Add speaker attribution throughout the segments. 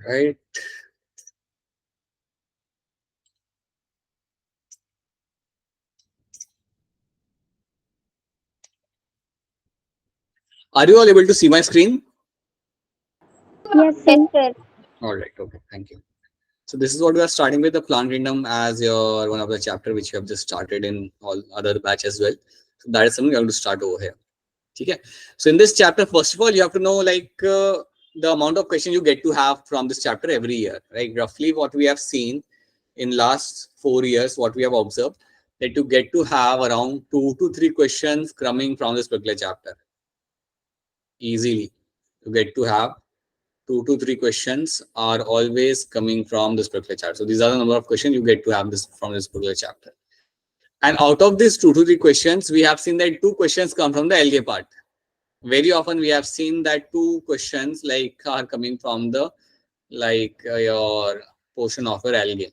Speaker 1: Right. Are you all able to see my screen?
Speaker 2: Yes,
Speaker 3: Yes,
Speaker 2: sir.
Speaker 3: sir.
Speaker 1: All right. Okay. Thank you. So this is what we are starting with, the plant kingdom as your one of the chapter which you have just started in all other batch as well. So that is something you have to start over here. Okay. So in this chapter, first of all, you have to know like the amount of questions you get to have from this chapter every year, right? Roughly what we have seen in last 4 years, what we have observed, that you get to have around 2 to 3 questions coming from this particular chapter. Easily, you get to have 2 to 3 questions are always coming from this particular chapter. So these are the number of questions you get to have this from this particular chapter. And out of these 2 to 3 questions, we have seen that 2 questions come from the Algae part. Very often we have seen that 2 questions like are coming from the like your portion of your Algae.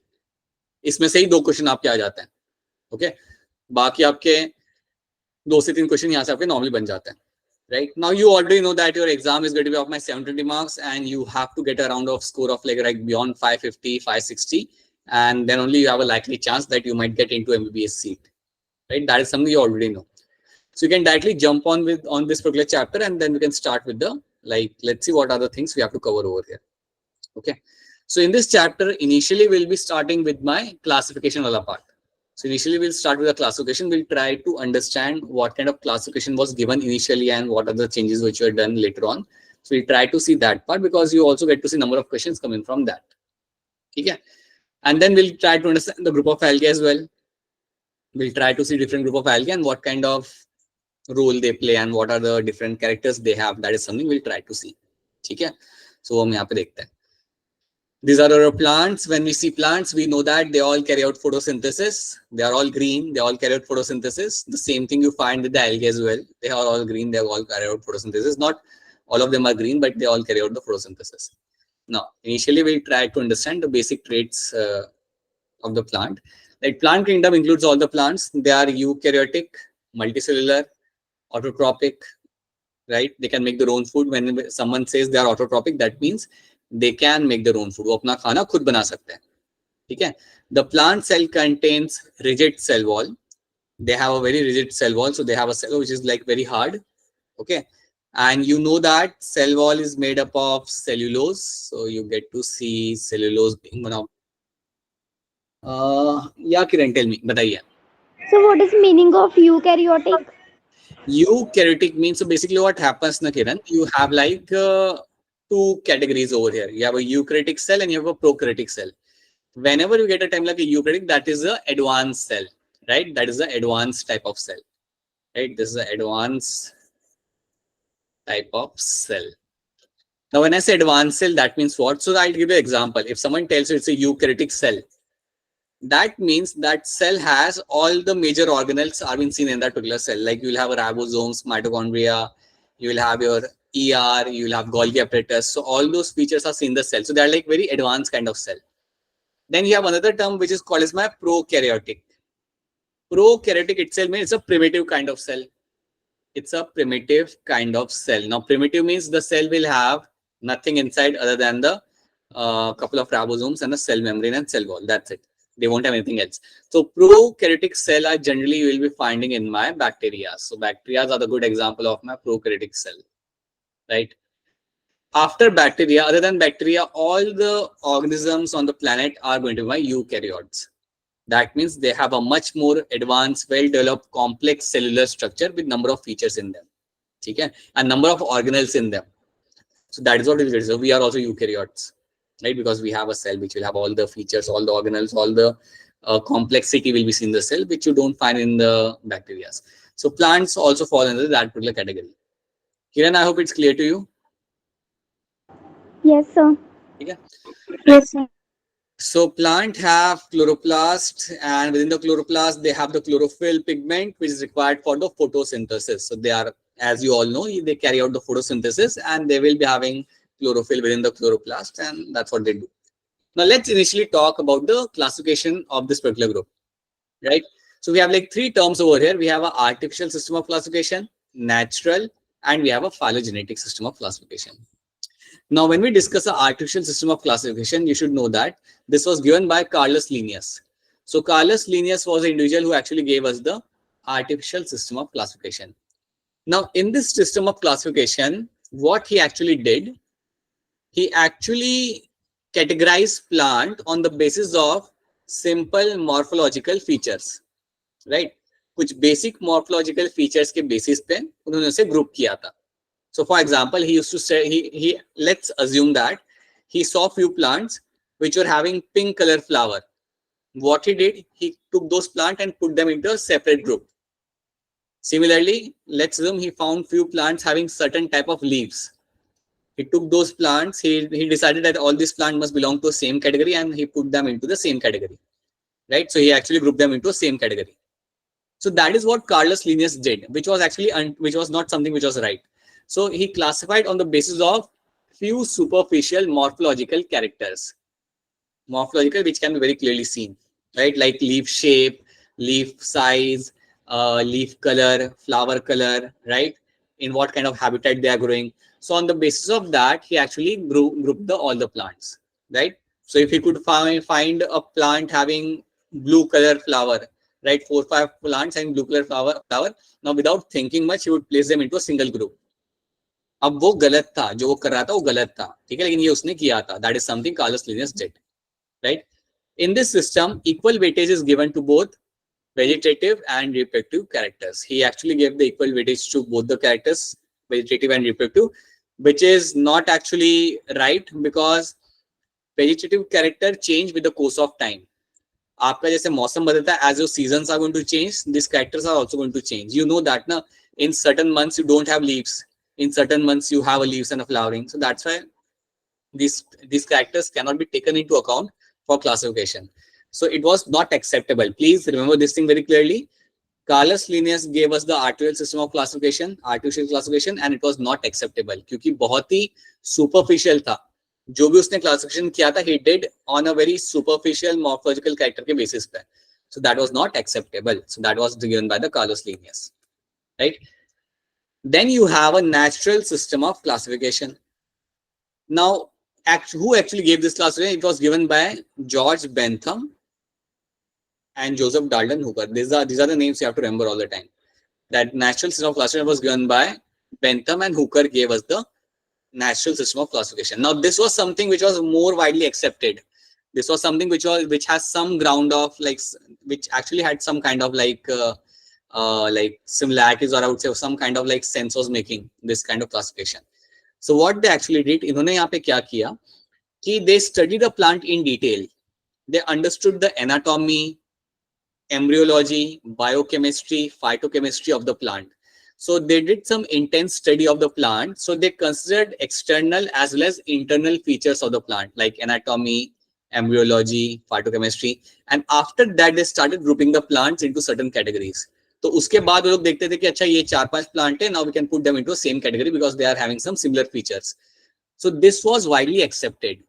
Speaker 1: इसमें से ही 2 question आपके आ जाते हैं. Okay, बाकी आपके 2 से 3 question यहाँ से आपके नॉर्मली बन जाते हैं. Right now you already know that your exam is going to be of my 720 marks and you have to get a round of score of like beyond 550, 560, and then only you have a likely chance that you might get into MBBS seat. Right, that is something you already know. So you can directly jump on this particular chapter and then we can start with the like, let's see what are the things we have to cover over here. Okay, so in this chapter initially we'll be starting with my classification wala part. So initially we'll start with the classification. We'll try to understand what kind of classification was given initially and what are the changes which were done later on. So we try to see that part because you also get to see number of questions coming from that. Okay, and then we'll try to understand the group of algae as well. We'll try to see different group of algae and what kind of role they play and what are the different characters they have. That is something we'll try to see. Okay, so हम यहाँ पे देखते हैं. These are our plants. When we see plants, we know that they all carry out photosynthesis. They are all green. They all carry out photosynthesis. The same thing you find with the algae as well. They are all green. They all carry out photosynthesis. Not all of them are green, but they all carry out the photosynthesis. Now, initially, we'll try to understand the basic traits of the plant. Like plant kingdom includes all the plants. They are eukaryotic, multicellular, autotrophic, right? They can make their own food. When someone says they are autotrophic, that means they can make their own food. वो अपना खाना खुद बना सकते हैं. ठीक है? The plant cell contains rigid cell wall. They have a very rigid cell wall, so they have a cell which is like very hard. Okay, and you know that cell wall is made up of cellulose, so you get to see cellulose being one of. Yeah, Kiran, tell me, बताइए.
Speaker 2: So what is meaning of eukaryotic?
Speaker 1: Eukaryotic means, so basically what happens na Kiran, you have like 2 categories over here. You have a eukaryotic cell and you have a prokaryotic cell. Whenever you get a term like a eukaryotic, that is a advanced cell, right? That is the advanced type of cell, right? This is the advanced type of cell. Now, when I say advanced cell, that means what? So I'll give you an example. If someone tells you it's a eukaryotic cell, that means that cell has all the major organelles are being seen in that particular cell. Like you will have ribosomes, mitochondria, you will have your ER, you will have Golgi apparatus. So all those features are seen in the cell. So they are like very advanced kind of cell. Then you have another term which is called as my prokaryotic. Prokaryotic itself means it's a primitive kind of cell. It's a primitive kind of cell. Now primitive means the cell will have nothing inside other than the couple of ribosomes and the cell membrane and cell wall. That's it. They won't have anything else. So prokaryotic cell I generally will be finding in my bacteria. So bacteria are the good example of my prokaryotic cell, right? After bacteria, other than bacteria, all the organisms on the planet are going to be my eukaryotes. That means they have a much more advanced, well-developed, complex cellular structure with number of features in them. Okay? And number of organelles in them. So that is what it is. So we are also eukaryotes, right? Because we have a cell which will have all the features, all the organelles, all the complexity will be seen in the cell, which you don't find in the bacteria. So plants also fall under that particular category. Kiran, I hope it's clear to you.
Speaker 2: Yes, sir.
Speaker 1: Okay.
Speaker 3: Yes, sir.
Speaker 1: So plant have chloroplast, and within the chloroplast they have the chlorophyll pigment which is required for the photosynthesis. So they are, as you all know, they carry out the photosynthesis and they will be having chlorophyll within the chloroplast, and that's what they do. Now let's initially talk about the classification of this particular group, right? So we have like 3 terms over here. We have an artificial system of classification, natural, and we have a phylogenetic system of classification. Now, when we discuss the artificial system of classification, you should know that this was given by Carlos Linnaeus. So Carlos Linnaeus was the individual who actually gave us the artificial system of classification. Now, in this system of classification, what he actually did, he actually categorized plant on the basis of simple morphological features, right? कुछ basic morphological features के basis पे उन्होंने उसे group किया था. So for example, he used to say, he let's assume that he saw few plants which were having pink color flower. What he did, he took those plants and put them into a separate group. Similarly, let's assume he found few plants having certain type of leaves. He took those plants, he decided that all these plants must belong to the same category and he put them into the same category, right? So he actually grouped them into a same category. So that is what Carlos Linnaeus did, which was actually which was not something which was right. So he classified on the basis of few superficial morphological characters, morphological which can be very clearly seen, right? Like leaf shape, leaf size, leaf color, flower color, right? In what kind of habitat they are growing. So on the basis of that, he actually grouped all the plants, right? So if he could find a plant having blue color flower, right, 4-5 plants and blue color flower, now without thinking much, he would place them into a single group. अब वो गलत था, जो वो कर रहा था वो गलत था, ठीक है, लेकिन ये उसने किया था. That is something Carlos Linnaeus did, right? In this system, equal weightage is given to both vegetative and reproductive characters. He actually gave the equal weightage to both the characters, vegetative and reproductive, which is not actually right because vegetative character change with the course of time. आपका जैसे मौसम बदलता है, as your seasons are going to change, these characters are also going to change. You know that, na? In certain months you don't have leaves. In certain months you have a leaves and a flowering. So that's why these characters cannot be taken into account for classification. So it was not acceptable. Please remember this thing very clearly. Carlos Linnaeus gave us the artificial system of classification, and it was not acceptable क्योंकि बहुत ही superficial था. जो भी उसने classification किया था, he did on a very superficial morphological character के basis पे. So that was not acceptable. So that was given by the Carlos Linnaeus, right? Then you have a natural system of classification. Now, who actually gave this classification? It was given by George Bentham and Joseph Dalton Hooker. These are the names you have to remember all the time. That natural system of classification was given by Bentham and Hooker gave us the natural system of classification. Now, this was something which was more widely accepted. This was something which has some ground of which actually had some kind of like similarities, or I would say some kind of like sense was making this kind of classification. So what they actually did, इन्होंने यहाँ पे क्या किया कि they studied the plant in detail. They understood the anatomy, embryology, biochemistry, phytochemistry of the plant. So they did some intense study of the plant. So they considered external as well as internal features of the plant, like anatomy, embryology, phytochemistry. And after that, they started grouping the plants into certain categories. तो उसके बाद वो लोग देखते थे कि अच्छा ये 4-5 प्लांट है, now we can put them into the same category because they are having some similar features. So this was widely accepted.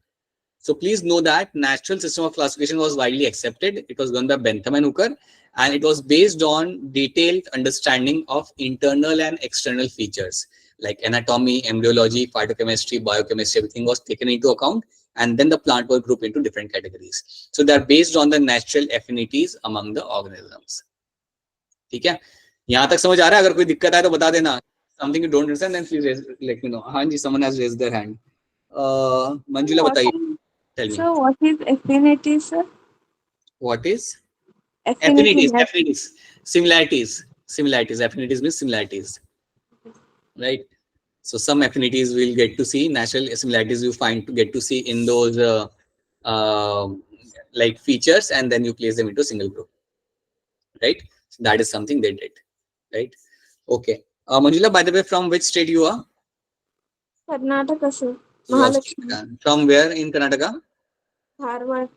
Speaker 1: So please know that natural system of classification was widely accepted. It was done by Bentham and Hooker, and it was based on detailed understanding of internal and external features like anatomy, embryology, phytochemistry, biochemistry. Everything was taken into account, and then the plant was grouped into different categories. So they are based on the natural affinities among the organisms. ठीक है, यहाँ तक समझ आ रहा है? अगर कोई दिक्कत आए तो बता देना. Something you don't understand, then please let me know. हाँ जी, someone has raised their hand. Manjula बताइए. Tell me.
Speaker 3: So what is affinity, sir?
Speaker 1: What is
Speaker 3: Affinity.
Speaker 1: affinities? Similarities. Affinities means similarities, right? So some affinities we'll get to see. Natural similarities you find to get to see in those like features, and then you place them into a single group, right? So that is something they did, right? Okay. Manjula, by the way, from which state you are?
Speaker 3: Karnataka, sir.
Speaker 1: You are
Speaker 3: Mahalakshmi.
Speaker 1: from where in Karnataka?
Speaker 3: Harvard.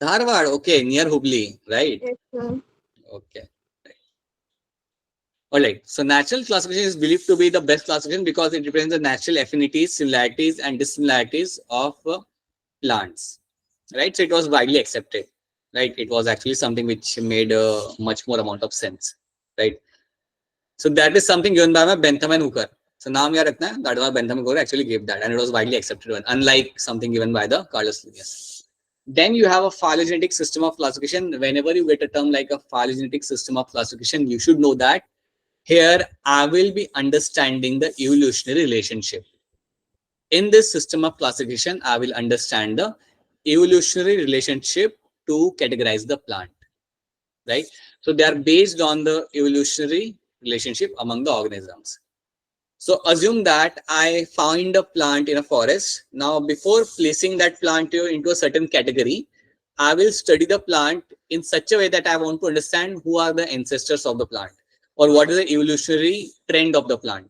Speaker 1: Dharwad. Okay, near Hubli, right?
Speaker 3: Yes, sir.
Speaker 1: Okay. All right. So natural classification is believed to be the best classification because it represents the natural affinities, similarities, and dissimilarities of plants. Right. So it was widely accepted. Right. It was actually something which made a much more amount of sense. Right. So that is something given by my Bentham and Hooker. So naam yaad rakhna hai, that is why Bentham and Hooker actually gave that, and it was widely accepted one, unlike something given by the Carlos Linnaeus. Then you have a phylogenetic system of classification. Whenever you get a term like a phylogenetic system of classification, you should know that here I will be understanding the evolutionary relationship. In this system of classification, I will understand the evolutionary relationship to categorize the plant, right? So they are based on the evolutionary relationship among the organisms. So assume that I find a plant in a forest. Now, before placing that plant into a certain category, I will study the plant in such a way that I want to understand who are the ancestors of the plant, or what is the evolutionary trend of the plant.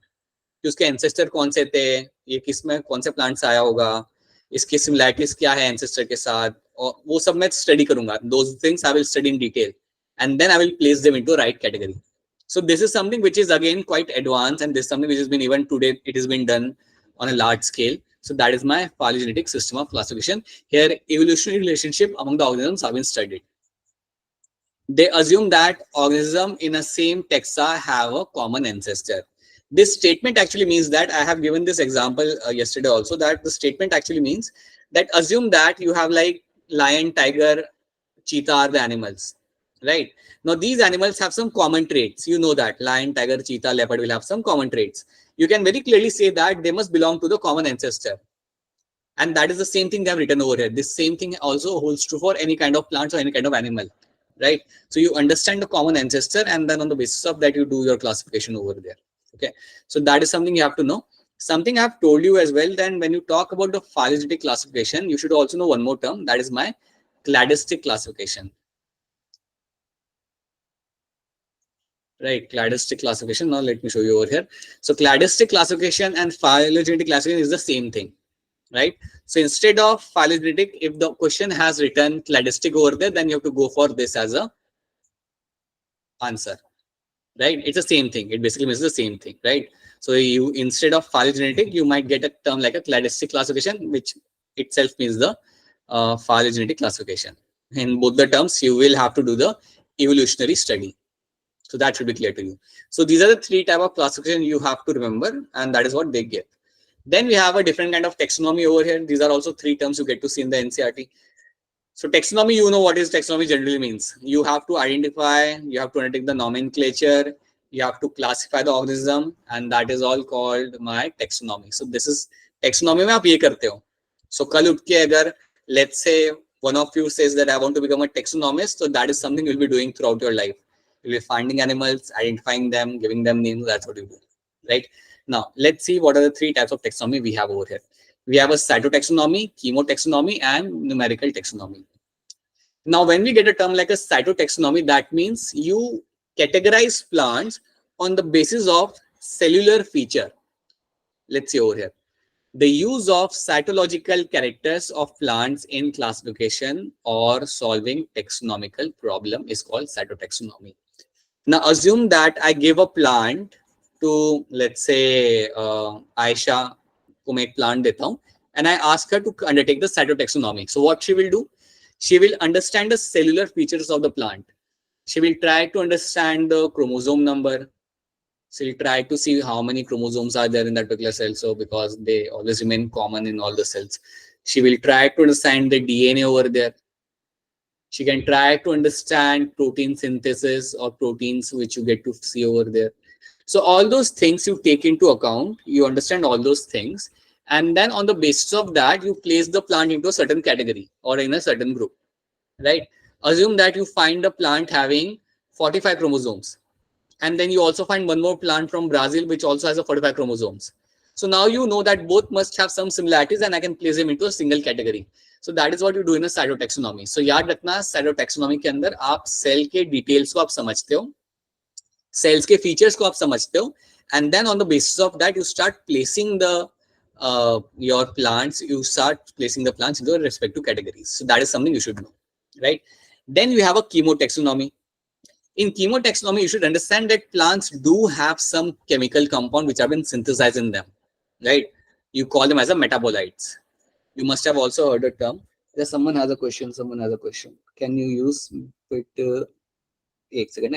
Speaker 1: कि उसके ancestor कौन से थे, ये किस में कौन से प्लांट से आया होगा, इसकी सिमिलैरिटीज क्या है एंसेस्टर के साथ, और वो सब मैं स्टडी करूंगा. Those things I will study in detail and then I will place them into right category. So this is something which is again quite advanced, and this is something which has been even today it has been done on a large scale. So that is my phylogenetic system of classification. Here evolutionary relationship among the organisms have been studied. They assume that organisms in a same taxa have a common ancestor. This statement actually means that I have given this example yesterday also, that the statement actually means that assume that you have like lion, tiger, cheetah are the animals, right? Now these animals have some common traits. You know that lion, tiger, cheetah, leopard will have some common traits. You can very clearly say that they must belong to the common ancestor. And that is the same thing they have written over here. This same thing also holds true for any kind of plants or any kind of animal, right? So you understand the common ancestor, and then on the basis of that, you do your classification over there. Okay, so that is something you have to know. Something I have told you as well, then when you talk about the phylogenetic classification, you should also know one more term, that is my cladistic classification. Right, cladistic classification. Now let me show you over here. So cladistic classification and phylogenetic classification is the same thing, right? So instead of phylogenetic, if the question has written cladistic over there, then you have to go for this as a answer, right? It's the same thing. It basically means the same thing, right? So you, instead of phylogenetic, you might get a term like a cladistic classification, which itself means the phylogenetic classification. In both the terms, you will have to do the evolutionary study. So that should be clear to you. So these are the three type of classification you have to remember, and that is what they give. Then we have a different kind of taxonomy over here. These are also three terms you get to see in the NCERT. So taxonomy, you know what is taxonomy generally means. You have to identify, you have to undertake the nomenclature, you have to classify the organism, and that is all called my taxonomy. So this is taxonomy में आप ये करते हो. So कल उठ के अगर let's say one of you says that I want to become a taxonomist, so that is something you'll be doing throughout your life. You'll be finding animals, identifying them, giving them names. That's what you do, right? Now let's see what are the three types of taxonomy we have over here. We have a cytotaxonomy, chemotaxonomy, and numerical taxonomy. Now, when we get a term like a cytotaxonomy, that means you categorize plants on the basis of cellular feature. Let's see over here. The use of cytological characters of plants in classification or solving taxonomical problem is called cytotaxonomy. Now, assume that I give a plant to, let's say, Aisha, को मैं एक plant देता हूँ, and I ask her to undertake the cytotaxonomy. So what she will do? She will understand the cellular features of the plant. She will try to understand the chromosome number. She'll try to see how many chromosomes are there in that particular cell. So because they always remain common in all the cells. She will try to understand the DNA over there. She can try to understand protein synthesis or proteins which you get to see over there. So all those things you take into account, you understand all those things, and then on the basis of that, you place the plant into a certain category or in a certain group, right? Assume that you find a plant having 45 chromosomes, and then you also find one more plant from Brazil which also has a 45 chromosomes. So now you know that both must have some similarities, and I can place them into a single category. So that is what you do in a cytotaxonomy. So याद रखना, cytotaxonomy के अंदर आप cell के details को आप समझते हो, सेल्स के फीचर्स को आप समझते हो, and then on the basis of that you start placing the your plants, you start placing the plants into respective categories. So that is something you should know, right? Then we have a chemotaxonomy. In chemotaxonomy, you should understand that plants do have some chemical compound which have been synthesized in them, right? You call them as a metabolites. You must have also heard the term. There's someone has a question. Someone has a question. Can you use it? एक second.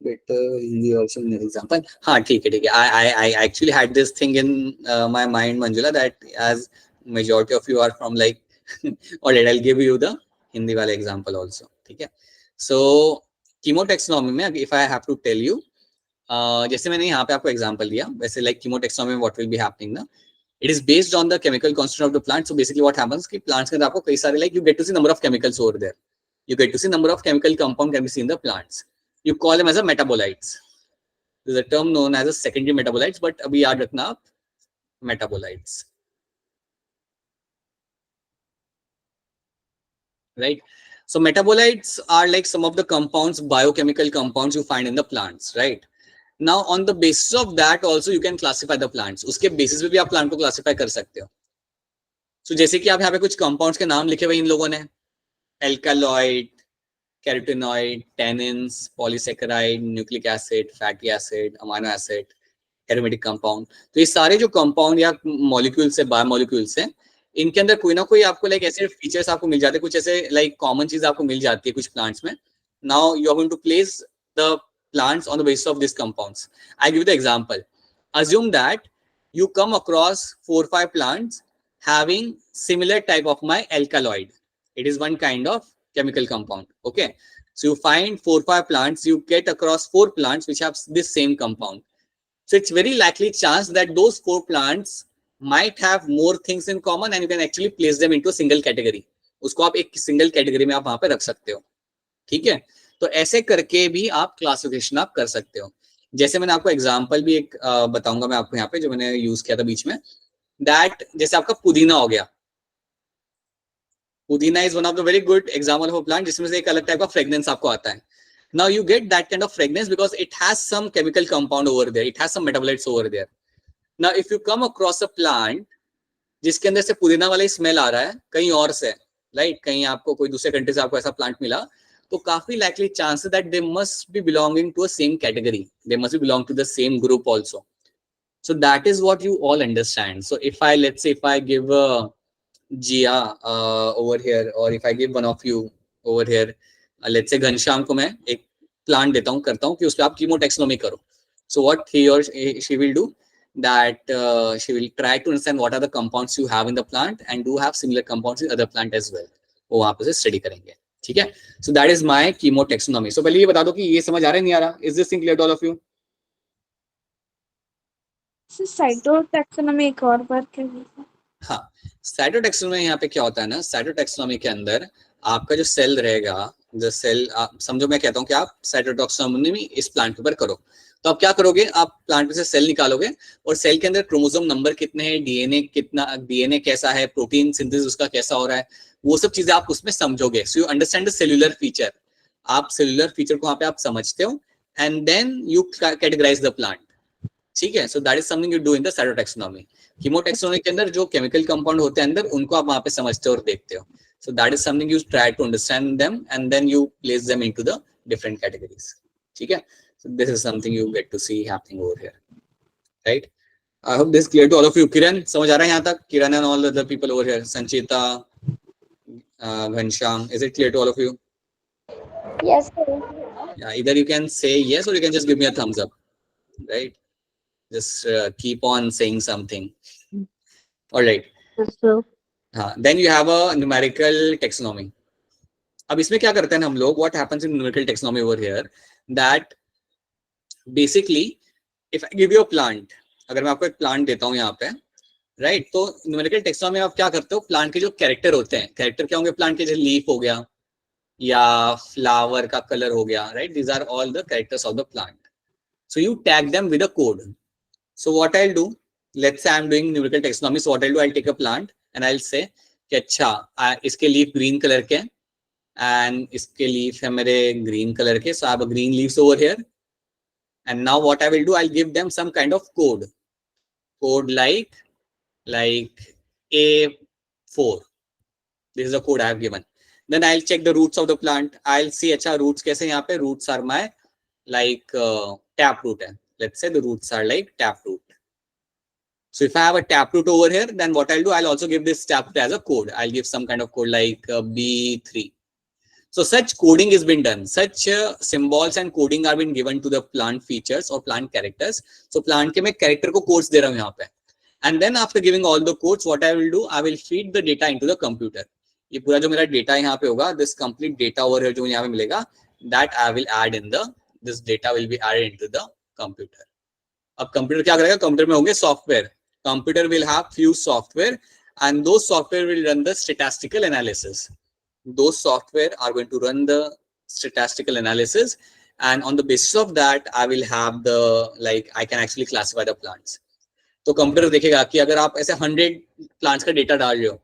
Speaker 1: better Hindi also in example. हाँ ठीक है. I actually had this thing in my mind, Manjula, that as majority of you are from like, or I'll give you the Hindi वाला example also. ठीक है. So chemotaxonomy में if I have to tell you, जैसे मैंने यहाँ पे आपको example दिया, वैसे like chemotaxonomy what will be happening ना? It is based on the chemical constitution of the plant. So basically what happens कि plants के अंदर आपको कई सारे like you get to see number of chemicals over there. You get to see number of chemical compound can be seen in the plants. You call them as a metabolites. There's a term known as a secondary metabolites, but अभी याद रखना आप metabolites, right? So metabolites are like some of the compounds, biochemical compounds you find in the plants, right? Now on the basis of that also you can classify the plants. उसके basis पे भी आप plant को classify कर सकते हो. So जैसे कि आप यहाँ पे कुछ compounds के नाम लिखे हुए इन लोगों ने, alkaloid, carotenoid, tannins, polysaccharide, nucleic acid, fatty acid, amino acid, aromatic compound. तो ये सारे जो कंपाउंड या मॉलिक्यूल्स है, बायोमॉलिक्यूल्स हैं, इनके अंदर कोई ना कोई आपको लाइक ऐसे फीचर्स आपको मिल जाते हैं, कुछ ऐसे लाइक कॉमन चीज आपको मिल जाती है कुछ प्लांट्स में. Now you are going to place the plants on the basis of this compounds. I give the example. Assume that you come across 4-5 plants having similar type of my alkaloid. It is one kind of chemical compound. Okay, so you find 4-5 plants, you get across 4 plants which have this same compound. So it's very likely chance that those 4 plants might have more things in common and you can actually place them into a single category. उसको आप एक single category में आप वहां पे रख सकते हो. ठीक है. तो ऐसे करके भी आप क्लासिफिकेशन आप कर सकते हो. जैसे मैंने आपको एग्जांपल भी एक बताऊंगा मैं आपको यहाँ पे, जो मैंने यूज किया था बीच में, दैट जैसे आपका पुदीना हो गया. पुदीना is one of the very good example of a plant जिसमें से एक अलग टाइप का फ्रेग्रेंस आपको आता है. Now you get that kind of fragrance because it has some chemical compound over there. It has some metabolites over there. Now if you come across a plant जिसके अंदर से पुदीना वाला स्मेल आ रहा है कहीं और से, राइट, कहीं आपको कोई दूसरे कंट्री से आपको ऐसा प्लांट मिला, तो काफी likely chances that they must be belonging to a same category, they must be belong to the same group also. So that is what you all understand. So if I, let's say if I give Jia over here, or if I give one of you over here, let's say Ghanshyam को मैं एक plant देता हूँ, करता हूँ कि उस पर आप कीमोटैक्सोनॉमी करो. So what he or she will do, that she will try to understand what are the compounds you have in the plant and do have similar compounds in other plant as well. वो वहाँ पे से study करेंगे. ठीक है. So that is my कीमोटैक्सोनॉमी. So पहले ये बता दो कि ये समझ आ रहा है नहीं आ रहा. Is this thing clear to all of you?
Speaker 3: Cytotaxonomy एक और बार करिए.
Speaker 1: हाँ, साइटोटैक्सोनॉमी यहाँ पे क्या होता है ना, साइटोटैक्सोनॉमी के अंदर आपका जो सेल रहेगा, जो सेल समझो मैं कहता हूँ कि आप साइटोटैक्सोनॉमी इस प्लांट के ऊपर करो, तो आप क्या करोगे, आप प्लांट में से सेल निकालोगे और सेल के अंदर क्रोमोसोम नंबर कितने हैं, डीएनए कितना, डीएनए कैसा है, प्रोटीन सिंथेसिस उसका कैसा हो रहा है, वो सब चीजें आप उसमें समझोगे. So you understand the cellular feature. आप सेल्यूलर फीचर को वहां पे आप समझते हो and then you categorise the plant. ठीक है. So that is something you do in the cytotaxonomy. Chemotaxonomy के अंदर जो केमिकल कंपाउंड होते हैं अंदर, उनको आप वहां पे समझते हो और देखते हो. So that is something you try to understand them and then you place them into the different categories. ठीक है. So this is something you get to see happening over here, right. I hope this clear to all of you. Kiran समझ आ रहा है यहाँ तक? Kiran and all other people over here, Sanchita, Ghanshyam, is it clear to all of you?
Speaker 2: Yes, sir.
Speaker 1: Yeah, either you can say yes or you can just give me a thumbs up, right? Just keep on saying something. All right.
Speaker 2: Yes, sir.
Speaker 1: हाँ, then you have a numerical taxonomy. अब इसमें क्या करते हैं हम लोग, what happens in numerical taxonomy over here, that basically if I give you a plant, अगर मैं आपको एक प्लांट देता हूँ यहाँ पे, राइट, तो न्यूमेरिकल टेक्सोनॉमी में आप क्या करते हो, प्लांट के जो कैरेक्टर होते हैं, कैरेक्टर क्या होंगे प्लांट के, जैसे लीफ हो गया या फ्लावर का कलर हो गया, right, these are all the characters of the plant. So you tag them with a code. So what I'll do, let's say I'm doing numerical taxonomy. So what I'll do, I'll take a plant and I'll say कि अच्छा इसके leaf green colour के and इसके leaf है मेरे green colour के. So I have a green leaves over here. And now what I will do, I'll give them some kind of code. Code like A4. This is the code I have given. Then I'll check the roots of the plant. I'll see अच्छा roots कैसे, यहाँ पे roots are my like tap root है. Let's say the roots are like taproot. So if I have a taproot over here, then what I'll do, I'll also give this taproot as a code. I'll give some kind of code like B3. So such coding has been done. Such symbols and coding are been given to the plant features or plant characters. So plant के मैं character को codes दे रहा हूँ यहाँ पे. And then after giving all the codes, what I will do, I will feed the data into the computer. ये पूरा जो मेरा data यहाँ पे होगा, this complete data over here जो यहाँ पे मिलेगा, that I will add in the, this data will be added into the computer. अब कंप्यूटर क्या करेगा, कंप्यूटर में होंगे software. Computer will have few software and those software will run the statistical analysis. Those software are going to run the statistical analysis, and on the basis of that I will have the, like, I can actually classify the plants. तो computer देखेगा कि अगर आप ऐसे 100 plants का data डाल रहे हो,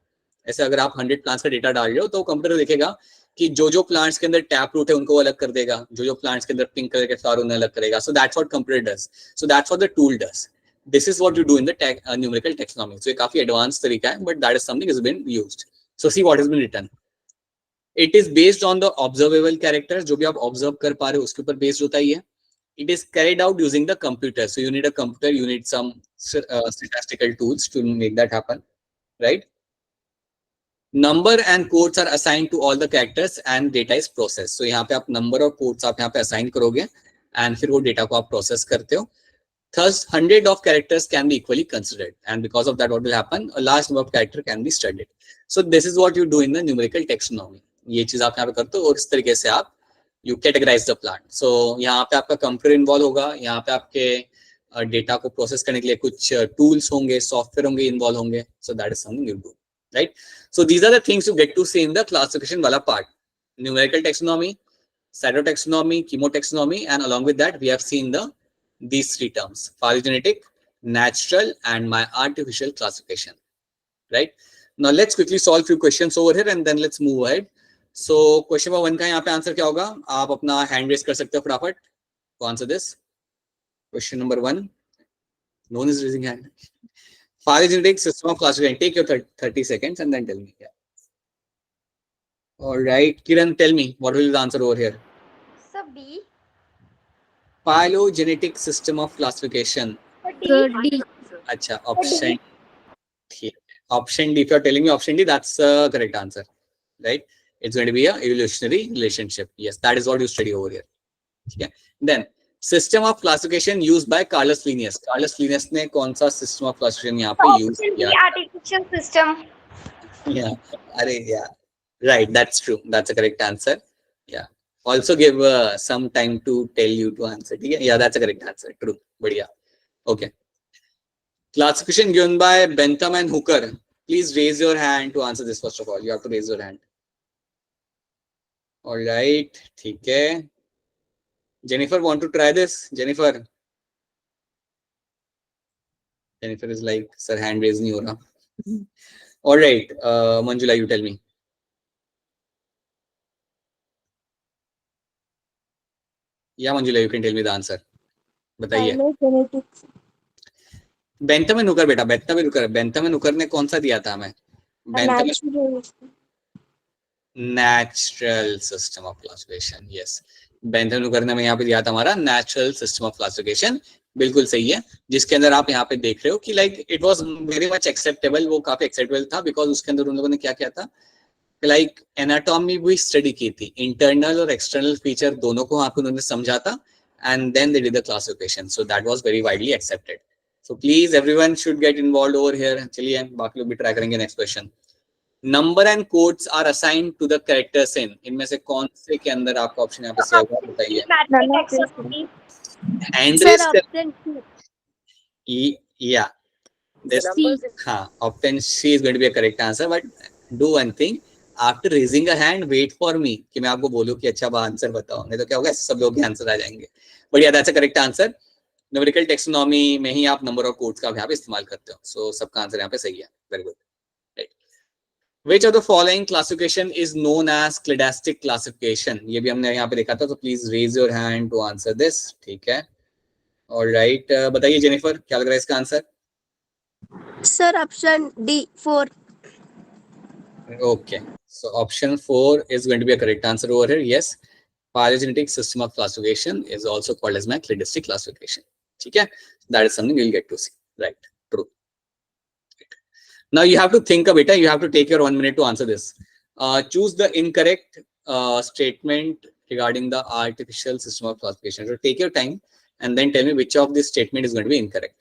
Speaker 1: ऐसे अगर आप 100 प्लांट्स का डेटा डाल रहे हो, तो कंप्यूटर देखेगा कि जो प्लांट्स के अंदर टैप रूट है उनको अलग कर देगा, जो प्लांट्स के अंदर पिंक कलर के फ्लावर उन्हें अलग करेगा. So that's what computer does. So that's what the tool does. This is what you do in the numerical taxonomy. So ये काफी एडवांस तरीका है, but that is something is been used. So see what has been written. It is based on the observable characters. जो भी आप observe कर पा रहे हो उसके ऊपर बेस्ड होता है ये. It is carried out using the computer. So you need a computer, you need some statistical tools to make that happen, right? Number and codes are assigned to all the characters and data is processed. So यहाँ पे आप number और codes आप यहाँ पे assign करोगे and फिर वो data को आप process करते हो. Thus, 100 of characters can be equally considered, and because of that, what will happen? A large number of characters can be studied. So this is what you do in the numerical taxonomy. ये चीज आप यहाँ पे करते हो और इस तरीके से आप you categorize the plant. So यहाँ पे आपका कंप्यूटर इन्वॉल्व होगा, यहाँ पे आपके डेटा को प्रोसेस करने के लिए कुछ टूल्स होंगे, सॉफ्टवेयर होंगे, इन्वॉल्व होंगे. So that is something you do, right? So these are the things you get to see in the classification वाला part. Numerical taxonomy, cytotaxonomy, chemotaxonomy, and along with that we have seen these three terms: phylogenetic, natural, and my artificial classification, right? Now let's quickly solve few questions over here and then let's move ahead. So question number 1 का यहाँ पे answer क्या होगा? आप अपना hand raise कर सकते हो फटाफट to answer this. Question number 1. No one is raising hand. Phylogenetic system of classification. Take your 30 seconds and then tell me. Yeah. All right, Kiran, tell me what will be the answer over here?
Speaker 2: So B.
Speaker 1: Phylogenetic system of classification.
Speaker 3: D.
Speaker 1: अच्छा, option D. Option D. If you're telling me option D, that's the correct answer, right? It's going to be a evolutionary relationship. Yes, that is what you study over here. Okay. Then system of classification used by Carlos Linnaeus. Carlos Linnaeus ने कौन सा system of classification यहाँ पे use किया?
Speaker 2: Artificial system.
Speaker 1: Yeah. अरे yeah. Right. That's true. That's a correct answer. Yeah. Also give some time to tell you to answer. Yeah, that's a correct answer. True. बढ़िया. Okay. Classification given by Bentham and Hooker. Please raise your hand to answer this. First of all, you have to raise your hand. All right, ठीक है. Jennifer, want to try this? Jennifer is like, sir, hand raise नहीं हो रहा. All right, Manjula, you tell me. Yeah, Manjula, you can tell me the answer. बताइए.
Speaker 3: Phylogenetics.
Speaker 1: Bentham and Hooker बेटा, Bentham and Hooker ने कौन सा दिया था हमें?
Speaker 3: Natural.
Speaker 1: Natural system of classification. Yes. Bentham Hooker ने हमें यहाँ पे दिया था हमारा natural system of classification. बिल्कुल सही है. जिसके अंदर आप यहाँ पे देख रहे हो कि like it was very much acceptable. वो काफी acceptable था because उसके अंदर उन लोगों ने क्या किया था? Like anatomy भी study की थी. Internal और external feature दोनों को वहाँ पे उन्होंने समझा था. And then they did the classification. So that was very widely accepted. So please everyone should get involved over here. चलिए बाकी लोग भी try करेंगे next question. Number and codes are assigned to the characters in. इनमें से कौन से के अंदर आपका ऑप्शन यहाँ पे सेव होगा बताइए.
Speaker 3: Sir, option
Speaker 1: Yeah. This हाँ, option C is going to be a correct answer. But do one thing. After raising a hand, wait for me कि मैं आपको बोलूँ कि अच्छा आंसर बताओ. नहीं तो क्या होगा, सब लोग भी आंसर आ जाएंगे. But yeah, that's a correct answer. Numerical taxonomy में ही आप नंबर और कोड्स का यहाँ पे इस्तेमाल करते हो. So सबका आंसर यहाँ पे सही है. Very good. Right. Which of the following classification is known as cladastic classification? ये भी हमने यहाँ पे देखा था. So please raise your hand to answer this. ठीक है. All right. बताइए जेनिफर, क्या लग रहा है इसका answer?
Speaker 3: Sir, option D. 4.
Speaker 1: Okay. So option 4 is going to be a correct answer over here. Yes. Phylogenetic system of classification is also called as my cladistic classification. ठीक है. That is something you'll get to see. Right. True. Now you have to think of it. You have to take your 1 minute to answer this. Choose the incorrect statement regarding the artificial system of classification. So take your time and then tell me which of this statement is going to be incorrect.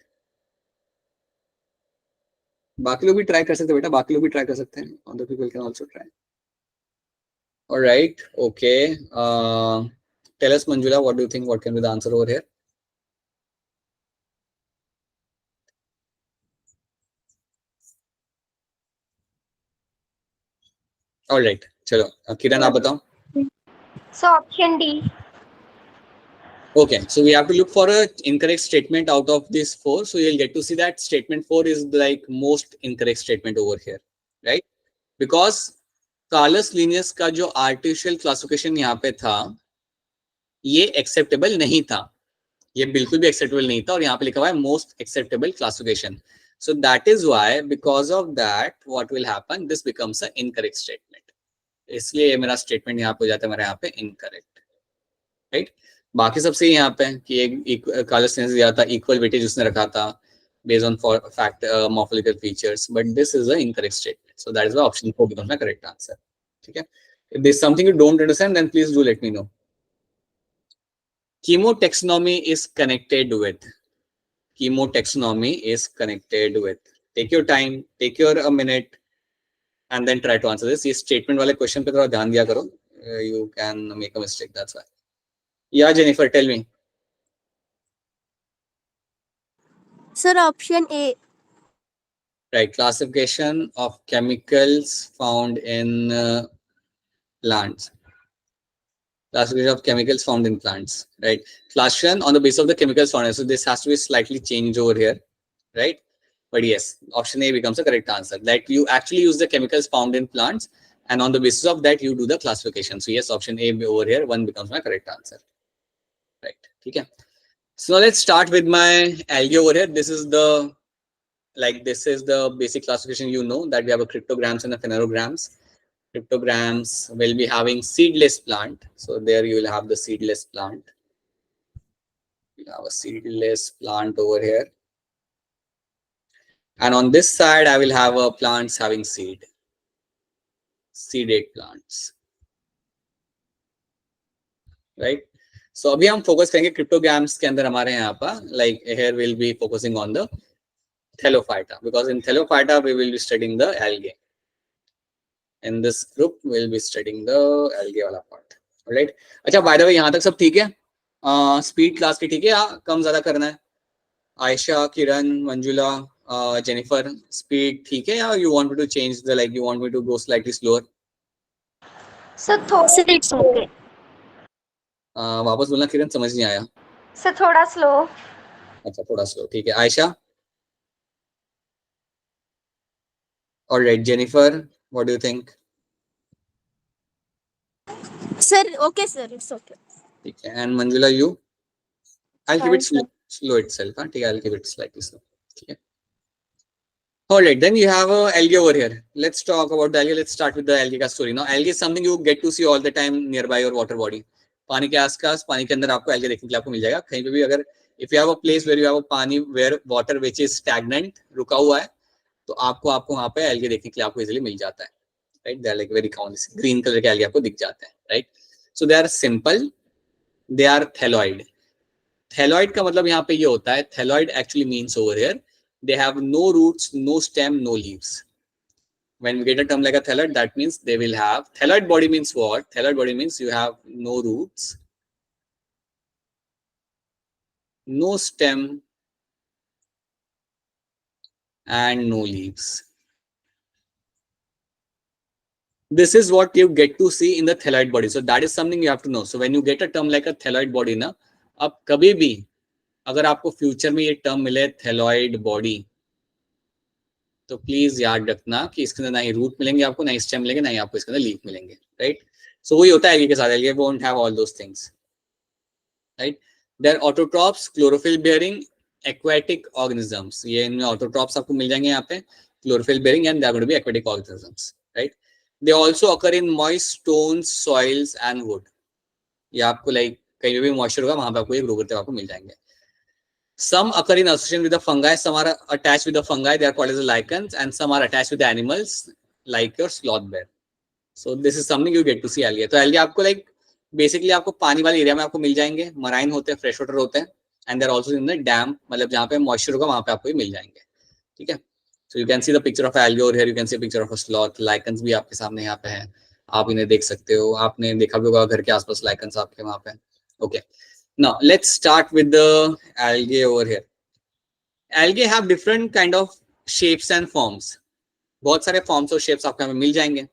Speaker 1: बाकी लोग भी try कर सकते हैं बेटा, बाकी लोग भी ट्राई कर सकते हैं. Other people can also try. All right. Okay. Tell us, Manjula, what do you think? What can be the answer over here? All right. चलो किरण आप बताओ.
Speaker 2: So option D.
Speaker 1: Okay, so we have to look for a incorrect statement out of this 4. So you'll get to see that statement 4 is like most incorrect statement over here, right? Because Carolus Linnaeus का जो artificial classification यहाँ पे था ये acceptable नहीं था, ये बिल्कुल भी एक्सेप्टेबल नहीं था, और यहाँ पे लिखा हुआ है most acceptable classification. So that is why, because of that, what will happen? This becomes an incorrect statement. इसलिए मेरा स्टेटमेंट यहाँ पे हो जाता है मेरा यहाँ पे इनकरेक्ट, राइट. बाकी सब सही यहाँ पे कि एक कार्लस लिनियस दिया था, इक्वल वेटेज उसने रखा था based on fact morphological features, but this is an incorrect statement. So that is why option 4 becomes my correct answer. Okay. If there's something you don't understand, then please do let me know. Chemotaxonomy is connected with. Chemotaxonomy is connected with. Take your time, take your a minute, and then try to answer this. ये statement वाले question पे थोड़ा ध्यान दिया करो. You can make a mistake. That's why. Yeah, Jennifer, tell me.
Speaker 4: Sir, option A.
Speaker 1: Right, classification of chemicals found in plants. Classification of chemicals found in plants, right? Classification on the basis of the chemicals found. So this has to be slightly changed over here, right? But yes, option A becomes the correct answer. That you actually use the chemicals found in plants, and on the basis of that you do the classification. So yes, option A over here, 1 becomes my correct answer, right? Okay. So now let's start with my algae over here. This is the basic classification. You know that we have a cryptograms and a phenerograms. Cryptograms will be having seedless plant. So there you will have the seedless plant. You have a seedless plant over here. And on this side, I will have a plants having seed. Seeded plants. Right? So अभी हम focus करेंगे cryptograms के अंदर हमारे यहाँ पर, like here we'll be focusing on the Thellophyta, because in Thellophyta we will be studying the algae. In this group we'll be studying the algae वाला part. Alright. अच्छा, by the way यहाँ तक सब ठीक है? Speed class की ठीक है या कम ज़्यादा करना है? आयशा, किरण, मंजुला, जेनिफर, speed ठीक है या you want me to change the, like you want me to go slightly slower?
Speaker 2: So थोड़ा
Speaker 4: Sir, it's okay.
Speaker 1: वापस बोलना किरण, समझ नहीं आया.
Speaker 2: So थोड़ा slow.
Speaker 1: अच्छा, थोड़ा slow, ठीक है. Ayesha? Alright, Jennifer, what do you think?
Speaker 4: Sir, okay, sir, it's okay.
Speaker 1: Okay. And Manjula, you? I'll keep it
Speaker 3: Fine,
Speaker 1: slow itself. Huh? I'll keep it slightly slow. Okay. All right, then you have algae over here. Let's talk about the algae. Let's start with the algae story. Now, algae is something you get to see all the time nearby your water body. पानी के आसपास, पानी के अंदर आपको algae देखने के लिए आपको मिल जाएगा. कहीं पे भी अगर if you have a place where you have a पानी where water which is stagnant, रुका हुआ है, तो आपको वहाँ पे algae देखने के लिए आपको easily मिल जाता है. Right? They are like very common. Green color के algae आपको दिख जाते हैं. Right? So they are simple. They are thalloid. Thalloid का मतलब यहाँ पे ये होता है, thalloid actually means over here they have no roots, no stem, no leaves. When we get a term like a thalloid, that means they will have, thalloid body means what? Thalloid body means you have no roots, no stem, and no leaves. This is what you get to see in the thalloid body. So that is something you have to know. So when you get a term like a thalloid body ना, अब कभी भी अगर आपको future में ये term मिले thalloid body, तो प्लीज याद रखना कि इसके अंदर ना ही रूट मिलेंगे आपको, ना ही स्टेम मिलेंगे, ना ही आपको इसके अंदर लीफ मिलेंगे. राइट. सो वही होता है एल्गे के साथ. Algae won't have all those things. Right. They are autotrophs, chlorophyll bearing aquatic organisms. ये इनमें ऑटोट्रॉप्स आपको मिल जाएंगे यहाँ पे, chlorophyll bearing, and they are going to be aquatic organisms. Right. They also occur in moist stones, soils and wood. ये आपको like कहीं भी मॉइस्चर होगा वहां पे आपको ये ग्रो करते आपको मिल जाएंगे. Some occur in association with the fungi, some are attached with the fungi, they are called as the lichens, and some are attached with the animals like your sloth bear. So this is something you get to see algae. तो algae आपको like basically आपको पानी वाले area में आपको मिल जाएंगे, marine होते हैं, फ्रेश वाटर होते हैं, and there also in the dam, मतलब जहाँ पे मॉइस्चर होगा वहाँ पे आपको मिल जाएंगे। ठीक है, so you can see the picture of algae और here you can see picture of a sloth. Lichens भी आपके सामने यहाँ पे है, आप इन्हें देख सकते हो। आपने देखा भी होगा घर के आसपास लाइकन्स आपके वहाँ पे। Okay, now let's start with the algae over here. Algae have different kind of shapes and forms. बहुत सारे फॉर्म्स और शेप्स आपको यहाँ पे मिल जाएंगे।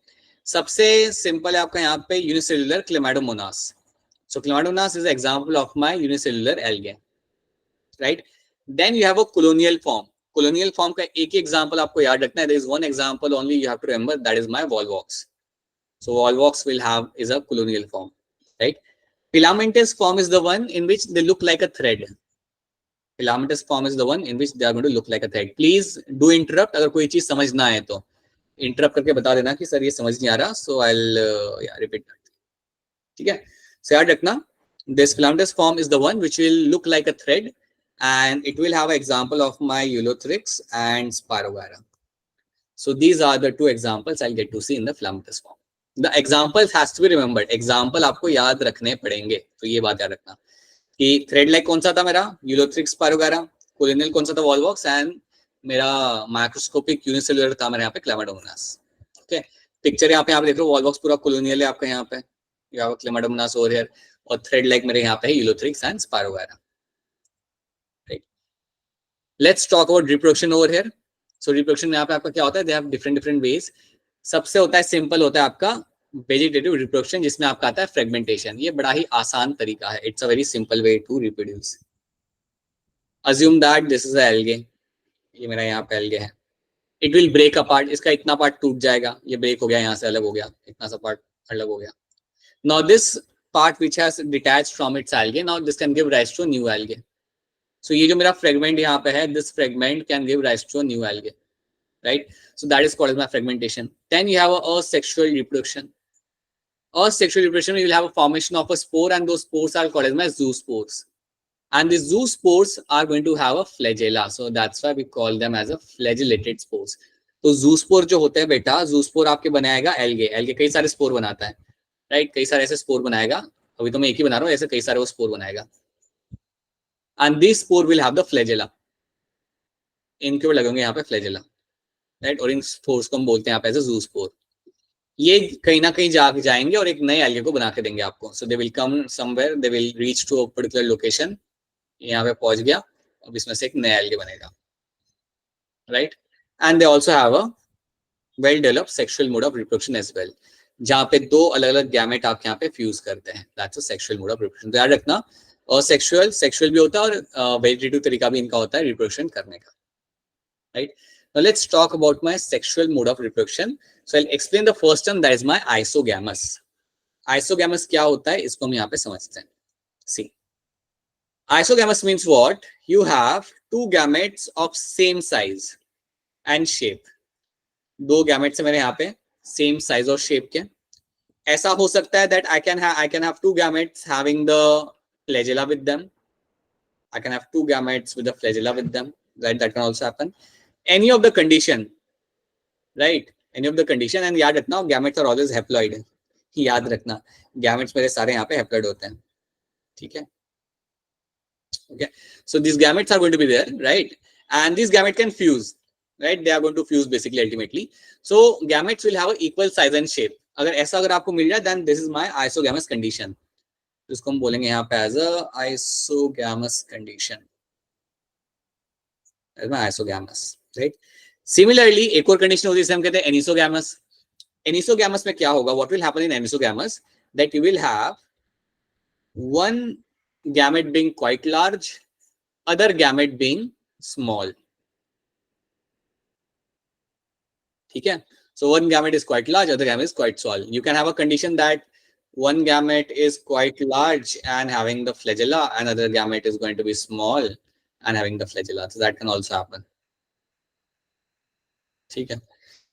Speaker 1: सबसे सिंपल है आपका यहाँ पे unicellular Chlamydomonas. So Chlamydomonas is example of my unicellular algae, right. Then you have a colonial form. Colonial form का एक ही एग्जांपल आपको याद रखना है। There is one example only you have to remember, that is my Volvox. So Volvox will have is a colonial form, right. filamentous form is the one in which they look like a thread. Filamentous form is the one in which they are going to look like a thread. Please do interrupt अगर कोई चीज समझ ना आए तो interrupt करके बता देना कि सर ये समझ नहीं आ रहा, सो आई विल रिपीट। ठीक है, सो याद रखना, this filamentous form is the one which will look like a thread and it will have an example of my Eulothrix and Spirogyra. So these are the two examples I'll get to see in the filamentous form. The examples has to be remembered. Example आपको याद रखने पड़ेंगे, तो ये बात याद रखना कि थ्रेड लाइक कौन सा था मेरा, यूलोथ्रिक्स स्पायरोगारा, कोलिनियल कौन सा था, वॉलवॉक्स, एंड मेरा माइक्रोस्कोपिक यूनिसेल्युलर था मेरे यहाँ पे क्लेमाडोमोनास। ओके, पिक्चर यहाँ पे आप देख रहे हो, वॉलवॉक्स पूरा कोलोनियल है आपका यहाँ पे, यहाँ पे क्लेमाडोमोनास ओवर हियर, और थ्रेड लाइक मेरे यहाँ पे है Ulothrix and spirogyra, right. Let's talk about reproduction over here. So reproduction यहाँ पे आपका क्या होता है, they have different different ways. सबसे होता है सिंपल होता है आपका वेजिटेटिव रिप्रोडक्शन, जिसमें आपका आता है फ्रेगमेंटेशन। ये बड़ा ही आसान तरीका है, it's a very simple way to reproduce. Assume that this is algae, ये मेरा यहाँ पे एल्गे है। इट विल ब्रेक अपार्ट, इसका इतना पार्ट टूट जाएगा, ये ब्रेक हो गया, यहाँ से अलग हो गया, इतना सा पार्ट अलग हो गया। Now this part which has detached from its algae, now this can give rise to new algae. So ये जो मेरा फ्रेगमेंट यहाँ पे है, this fragment can give rise to new algae, right? So that is called as my fragmentation. Then you have a asexual reproduction. Asexual reproduction, you will have a formation of a spore, and those spores are called as my zoospores. And the zoospores are going to have a flagella, so that's why we call them as a flagellated spores. तो zoospore जो होते हैं बेटा, zoospore आपके बनाएगा algae. Algae कई सारे spore बनाता है, राइट, कई सारे ऐसे स्पोर बनाएगा। अभी तो मैं एक ही बना रहा हूँ, ऐसे कई सारे वो स्पोर बनाएगा। And this spore will have the flagella. इनके ऊपर लगेंगे यहाँ पे flagella, राइट, और इन स्पोर्स को हम बोलते हैं यहाँ पे एज अ जूस्पोर। ये कहीं ना कहीं जाएंगे और एक नए एल्गे को बना के देंगे आपको। So they will come somewhere, they will reach to a particular location, यहाँ पे पहुंच गया, अब इसमें से एक नया एल्गे बनेगा, right. And they also have a well developed sexual mode of reproduction as well, जहाँ पे दो अलग अलग गैमेट आप यहाँ पे फ्यूज करते हैं, that's a sexual mode of reproduction. तो याद रखना, और सेक्सुअल भी होता है और वेजिटेटिव तरीका भी इनका होता है रिप्रोडक्शन करने का, right. Now let's talk about my sexual mode of reproduction. So I'll explain the first term, that is my isogamous. Isogamous क्या होता है, इसको हम यहाँ पे समझते हैं। See, isogamous means what? You have two gametes of same size and shape. दो gametes है मेरे यहाँ पे same size और shape के। ऐसा हो सकता है that I can have two gametes having the flagella with them. I can have two gametes with the flagella with them. Right, that can also happen. Any of the condition, right, any of the condition, and याद रखना gametes are always haploid, याद रखना gametes मेरे सारे यहाँ पे haploid होते हैं, ठीक है। Okay, so these gametes are going to be there, right, and these gametes can fuse, right, they are going to fuse basically ultimately. So gametes will have an equal size and shape. अगर ऐसा अगर आपको मिल जाए, then this is my isogamous condition, जिसको हम बोलेंगे यहाँ पे as a isogamous condition, as my isogamous, right. Similarly एक और कंडीशन होती है जिसे हम कहते हैं एनिसोगैमस। एनिसोगैमस में क्या होगा, what will happen in anisogamous, that you will have one gamete being quite large, other gamete being small, ठीक है। So one gamete is quite large, other gamete is quite small. You can have a condition that one gamete is quite large and having the flagella, another gamete is going to be small and having the flagella, so that can also happen, ठीक है।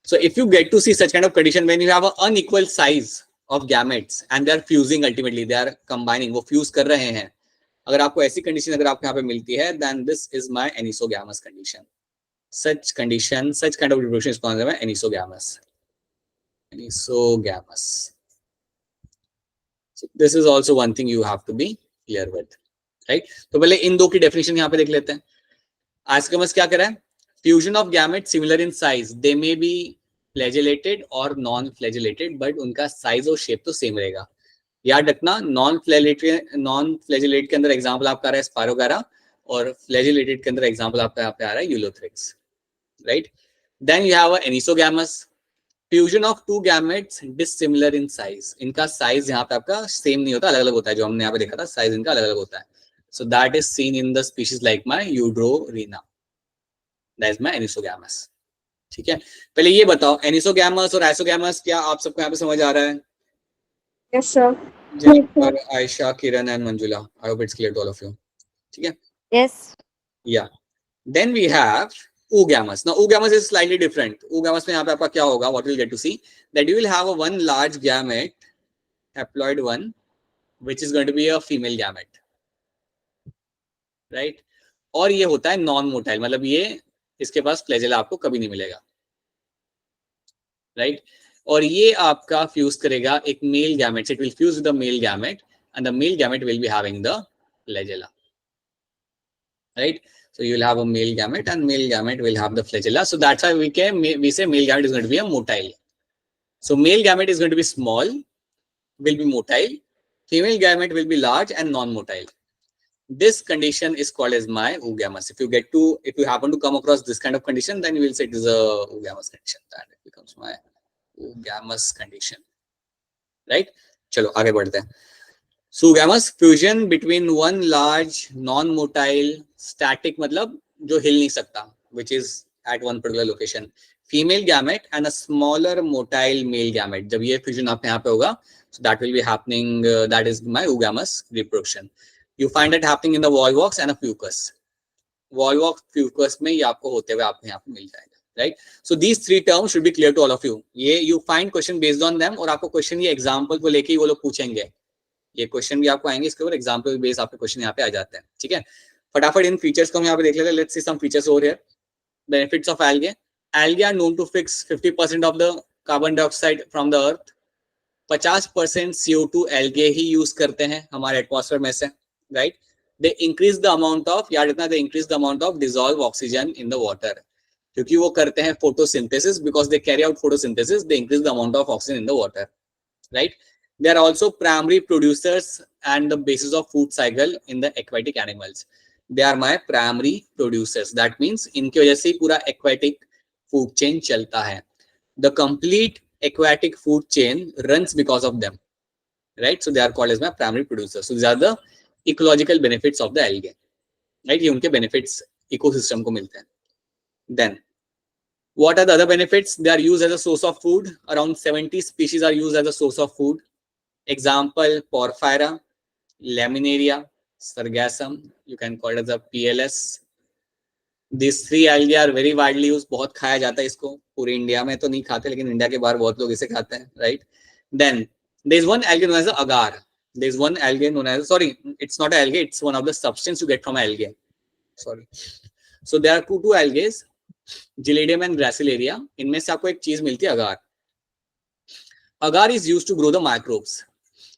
Speaker 1: So if you get to see such kind of condition when you have an unequal size of gametes and they are fusing, ultimately they are combining, वो fuse कर रहे हैं, अगर आपको ऐसी condition अगर आपको यहाँ पे मिलती है, then this is my anisogamous condition. Such condition, such kind of reproduction is called as anisogamous. Anisogamous. So this is also one thing you have to be clear with, right? तो पहले इन दो की डेफिनेशन यहाँ पे देख लेते हैं. Isogamous क्या करा है? Fusion of gametes similar in size. They may be flagellated or non-flagellated, but उनका size और shape तो same रहेगा. याद रखना, non-flagellate के अंदर एग्जाम्पल आपका आ रहा है स्पारोगारा, और flagellated के अंदर एग्जाम्पल आपका यहाँ पे आ रहा है Ulothrix, right? Then you have a anisogamous. Fusion of two gametes dissimilar in size. इनका साइज यहाँ पे आपका सेम नहीं होता, अलग अलग होता है. जो हमने यहाँ पे देखा था साइज इनका अलग अलग होता है. So that is seen in the species like my Eudorina, that is my anisogamous. ठीक है, पहले ये बताओ एनिसोगैमस और आइसोगैमस क्या आप सबको यहाँ पे समझ आ रहा है?
Speaker 3: Yes, sir.
Speaker 1: Jennifer, Ayesha, Kiran and Manjula, I hope it's clear to all of you. ठीक है,
Speaker 2: Yes.
Speaker 1: या then we have oogamous. Now oogamous is slightly different. oogamous में यहाँ पे आपका क्या होगा, what we'll get to see, that you will have a one large gamete, haploid one, which is going to be a female gamete, right? और ये होता है नॉन मोटाइल, मतलब ये इसके पास फ्लैजेला आपको कभी नहीं मिलेगा, right? और ये आपका फ्यूज करेगा एक मेल गैमेट से. It will fuse with the male gamete and the male gamete will be having the flagella, right? So you will have a male gamete and male gamete will have the flagella. So that's why we say male gamete is going to be a motile. So male gamete is going to be small, will be motile. Female gamete will be large and non-motile. This condition is called as my oogamous. If you happen to come across this kind of condition, then you will say it is a oogamous condition. That it becomes my oogamous condition, right? चलो आगे बढ़ते हैं. So oogamous fusion between one large non-motile static, मतलब जो हिल नहीं सकता, which is at one particular location, female gamete and a smaller motile male gamete. जब ये fusion आप यहाँ पे होगा, so that will be happening. That is my oogamous reproduction. You find it happening in the volvox and a fucus. Volvox fucus में ये आपको होते हुए आपको यहाँ पे मिल जाएगा, right? So these three terms should be clear to all of you. ये you find question based on them, और आपको question ये example को लेके ही वो लोग पूछेंगे. ये क्वेश्चन भी आपको आएंगे इसके ऊपर, एग्जांपल बेस आपके क्वेश्चन यहाँ पे आ जाते हैं. ठीक है, फटाफट इन फीचर्स को हम यहाँ पे देख लेते हैं. Let's see some features over here. Benefits of algae. Algae are known to fix 50% of the carbon dioxide from the earth. 50% CO2 algae ही यूज करते हैं हमारे एटमॉस्फेयर में से, right? They increase the amount of, याद रखना, they increase the amount of dissolve oxygen in the water, क्योंकि वो करते हैं photosynthesis. Because they carry out photosynthesis, they increase the amount of oxygen in the water, right? They are also primary producers and the basis of food cycle in the aquatic animals. They are my primary producers. That means इनकी वजह से पूरा aquatic food chain चलता है. The complete aquatic food chain runs because of them, right? So they are called as my primary producers. So these are the ecological benefits of the algae, right? ये उनके benefits ecosystem को मिलते हैं. Then what are the other benefits? They are used as a source of food. Around 70 species are used as a source of food. Example: Porphyra, Laminaria, Sargassum. You can call it as a PLS. These three algae are very widely used. बहुत खाया जाता है इसको. पूरे India में तो नहीं खाते, लेकिन इंडिया के बाहर बहुत लोग इसे खाते हैं, right? Then there is one algae known as the agar. There is one algae known as, sorry, it's not an algae. It's one of the substance you get from algae. Sorry. So there are two algae, Gelidium and Gracilaria. इनमें से आपको एक चीज मिलती है agar. Agar is used to grow the microbes.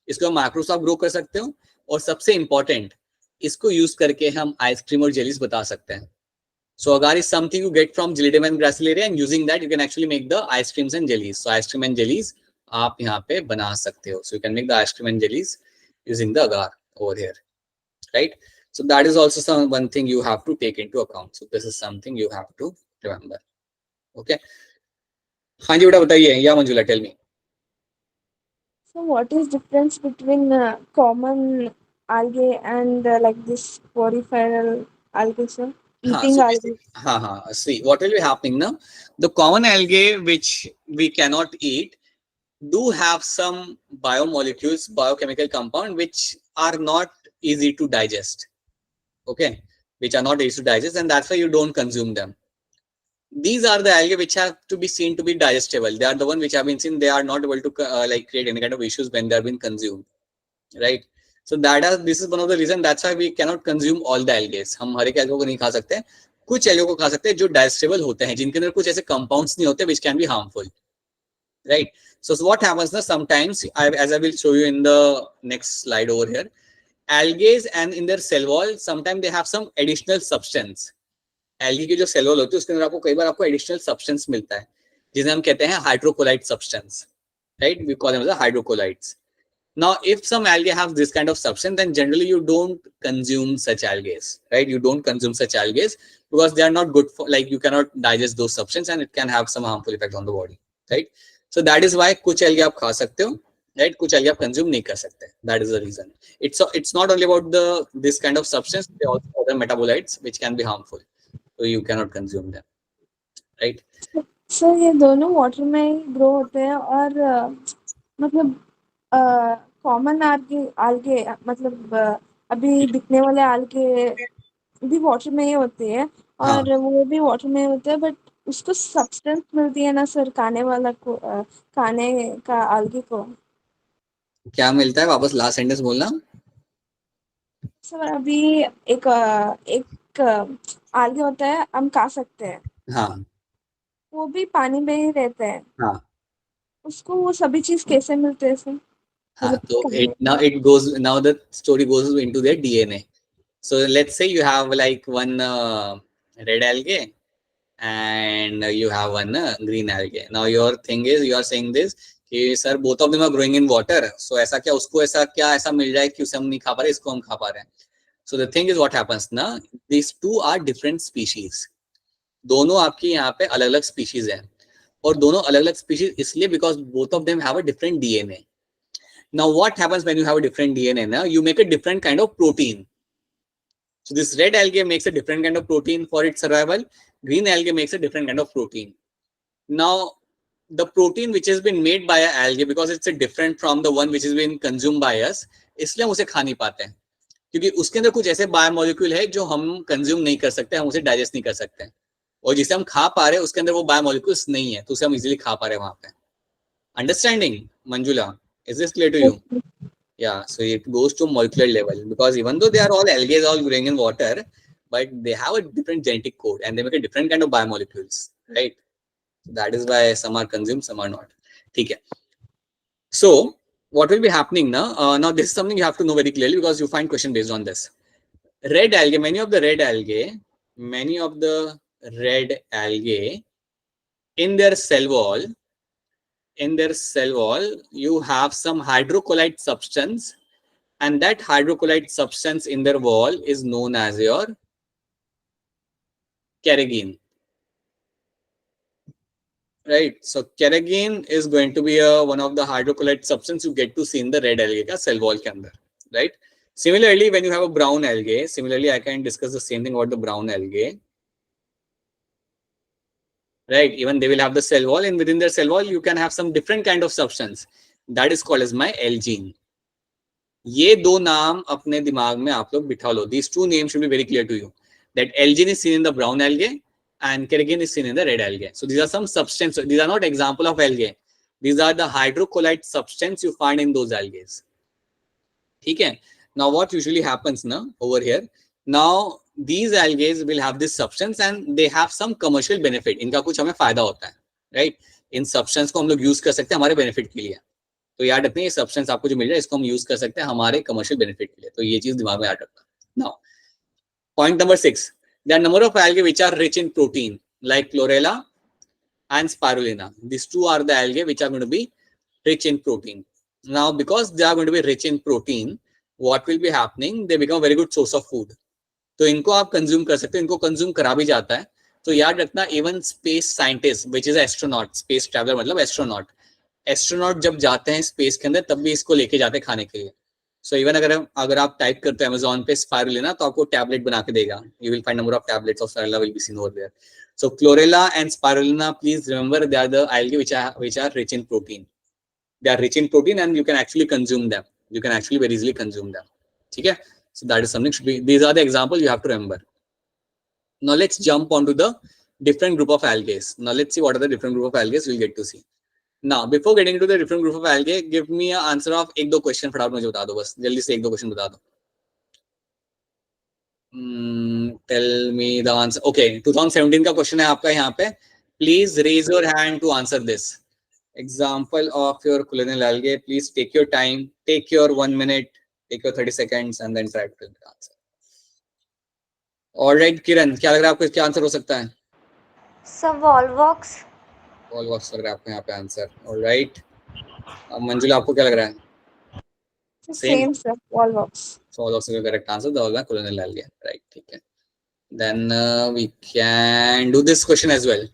Speaker 1: इसको microbes आप grow कर सकते हो, और सबसे इंपॉर्टेंट, इसको यूज करके हम आइसक्रीम और जेलीज बता सकते हैं. सो agar is something you get from Gelidium and Gracilaria, and using that you can actually make the ice creams and jellies. So ice cream and jellies आप यहाँ पे बना सकते हो. So you can make the ice cream and jellies using the agar over here, right? So that is also one thing you have to take into account. So this is something you have to remember. Okay. हाँ जी बेटा बताइए, या Manjula, tell me.
Speaker 3: So what is difference between common algae and like this peripheral algae, sir? Eating
Speaker 1: so
Speaker 3: algae.
Speaker 1: see what will be happening now. The common algae which we cannot eat do have some biomolecules, biochemical compound, which are not easy to digest. Okay, which are not easy to digest, and that's why you don't consume them. These are the algae which have to be seen to be digestible. They are the one which have been seen they are not able to like create any kind of issues when they have been consumed, right? So this is one of the reason, that's why we cannot consume all the algae. हम हर एक algae को नहीं खा सकते, कुछ algae को खा सकते हैं जो digestible होते हैं, जिनके अंदर कुछ ऐसे compounds नहीं होते which can be harmful, right? So what happens now, sometimes as I will show you in the next slide over here, algae and in their cell wall sometimes they have some additional substance. Algae की जो cell wall होती है उसके अंदर आपको कई बार आपको additional substance मिलता है जिसे हम कहते हैं hydrocolloid substance, right? We call them as hydrocolloids. Now, if some algae have this kind of substance, then generally you don't consume such algae, right? You don't consume such algae because they are not good for, like you cannot digest those substances and it can have some harmful effect on the body, right? So that is why कुछ algae आप खा सकते हो, right? कुछ algae आप consume नहीं कर सकते. That is the reason. It's not only about this kind of substance. There are also other metabolites which can be harmful, so you cannot consume them, right?
Speaker 3: Sir ये दोनों water में ही grow होते हैं और मतलब कॉमन आल्गे आल्गे मतलब अभी दिखने वाले आल्गे भी वाटर में ही होती है
Speaker 1: हाँ,
Speaker 3: और वो भी वाटर में ही होते हैं बट उसको सब्सटेंस मिलती है ना सर खाने वाला को खाने का आल्गे को.
Speaker 1: क्या मिलता है? वापस लास्ट सेंटेंस बोलना.
Speaker 3: सर अभी एक आल्गे होता है हम खा सकते हैं,
Speaker 1: हाँ,
Speaker 3: वो भी पानी में ही रहता है,
Speaker 1: हाँ,
Speaker 3: उसको वो सभी चीज कैसे मिलते हैं सर
Speaker 1: हाँ.
Speaker 3: मतलब
Speaker 1: तो
Speaker 3: खाने
Speaker 1: now
Speaker 3: को.
Speaker 1: it goes, now the story goes into their DNA. So let's say you have like one red algae and you have one green algae. Now your thing is you are saying this कि sir both of them are growing in water. So ऐसा क्या उसको ऐसा क्या ऐसा मिल जाए कि उसे हम नहीं खा पा रहे, इसको हम खा पा रहे हैं. So the thing is what happens ना, these two are different species. दोनों आपकी यहाँ पे अलग अलग स्पीशीज हैं और दोनों अलग अलग स्पीशीज इसलिए because both of them have a different DNA. Now what happens when you have a different DNA? Now you make a different kind of protein. So this red algae makes a different kind of protein for its survival. Green algae makes a different kind of protein. Now, the protein which has been made by an algae, because it's a different from the one which has been consumed by us, इसलिए हम उसे खा नहीं पाते हैं क्योंकि उसके अंदर कुछ ऐसे बायोमोलिक्यूल है जो हम कंज्यूम नहीं कर सकते, हम उसे डाइजेस्ट नहीं कर सकते, और जिसे हम खा पा रहे हैं उसके अंदर वो बायोमोलिक्यूल्स नहीं है, तो उसे हम इजीली खा पा रहे हैं वहां पे. Understanding Manjula? Is this clear to you? Yeah, so it goes to molecular level because even though they are all algae, all growing in water, but they have a different genetic code and they make a different kind of biomolecules, right? So that is why some are consumed, some are not. Okay. So what will be happening now? Now this is something you have to know very clearly because you find question based on this. Red algae, many of the red algae in their cell wall, you have some hydrocolloid substance. And that hydrocolloid substance in their wall is known as your carrageen, right? So carrageen is going to be one of the hydrocolloid substance you get to see in the red algae ka cell wall ke andar, right? Similarly, when you have a brown algae, I can discuss the same thing about the brown algae, right? Even they will have the cell wall, and within their cell wall, you can have some different kind of substance that is called as my algene. ये दो नाम अपने दिमाग में आप लोग बिठा लो. These two names should be very clear to you. That algene is seen in the brown algae and carrageen is seen in the red algae. So these are some substances. These are not example of algae. These are the hydrocolloid substance you find in those algae. Okay. Now what usually happens now over here? Now these algae will have this substance and they have some commercial benefit. इनका कुछ हमें फायदा होता है, right? इन substance को हम लोग use कर सकते हैं हमारे benefit के लिए. तो याद रखना ये सब्सटेंस आपको जो मिल रहा है इसको हम यूज कर सकते हैं हमारे कमर्शियल बेनिफिट के लिए, तो ये चीज दिमाग में याद रखना. Now point number 6, there are number of algae which are rich in protein like chlorella and spirulina. These two are the algae which are going to be rich in protein. Now because they are going to be rich in protein, what will be happening, they become a very good source of food. तो इनको आप consume कर सकते हो, इनको consume करा भी जाता है. तो याद रखना even space scientist which is astronaut, space traveller मतलब एस्ट्रोनॉट, एस्ट्रोनॉट जब जाते हैं स्पेस के अंदर तब भी इसको लेके जाते हैं खाने के लिए. सो इवन अगर आप टाइप करते हो अमेजोन पे स्पाइरुलिना तो आपको टैबलेट बना के देगा. You will find number of tablets of spirulina will be seen over there. So chlorella and spirulina, please remember they are the algae which are rich in protein. They are rich in protein and you can actually consume them. You can actually very easily consume them. ठीक है? So that is something should be, these are the examples you have to remember. Now let's jump onto the different group of algae. Now let's see what are the different group of algae we'll get to see. Now before getting into the different group of algae, give me an answer of एक दो question फटाफट मुझे बता दो, बस जल्दी से एक दो क्वेश्चन बता दो. Tell me the answer. Okay, 2017 का क्वेश्चन है आपका यहाँ पे. Please raise your hand to answer this. Example of your colonial algae. Please take your time, take your 1 minute, take your 30 seconds, and then try to tell the answer. All right, Kiran, क्या लग रहा है आपको क्या answer हो सकता है?
Speaker 2: Sir, Volvox.
Speaker 1: Volvox लग रहा है आपको यहाँ पे आंसर. All right. मंजुला आपको क्या लग रहा है?
Speaker 3: Same sir, Volvox.
Speaker 1: So Volvox is the correct answer. The whole colonial algae. Right. Okay. Then we can do this question as well.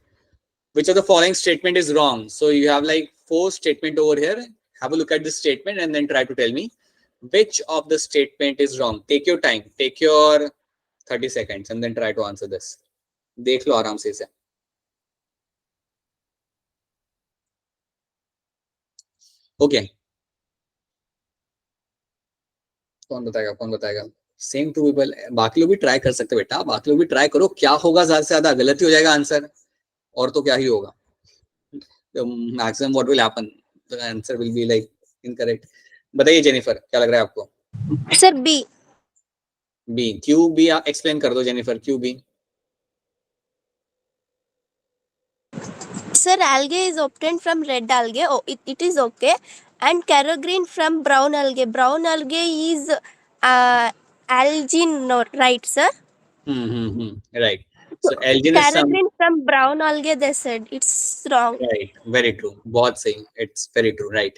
Speaker 1: Which of the following statement is wrong? So you have like 4 statement over here. Have a look at this statement and then try to tell me which of the statement is wrong. Take your time. Take your 30 seconds and then try to answer this. देख लो आराम से इसे. Okay. कौन बताएगा? Same to people. बाकी लोग भी try कर सकते बेटा. बाकी लोग भी ट्राई करो. क्या होगा ज्यादा से ज्यादा? गलत ही हो जाएगा आंसर. और तो क्या ही होगा. The maximum what will happen? The answer will be like incorrect. बताइए जेनिफर, क्या लग रहा है आपको?
Speaker 4: Sir, B.
Speaker 1: बी. क्यों बी? एक्सप्लेन कर दो जेनिफर, क्यों B?
Speaker 4: Sir, algae is obtained from red algae. Oh, it is okay. And carrageen from brown algae. Brown algae is algae, no, right, sir?
Speaker 1: Right. So algae is some.
Speaker 4: Carrageen from brown algae, they said. It's wrong.
Speaker 1: Right. Very true. बहुत सही. It's very true. Right.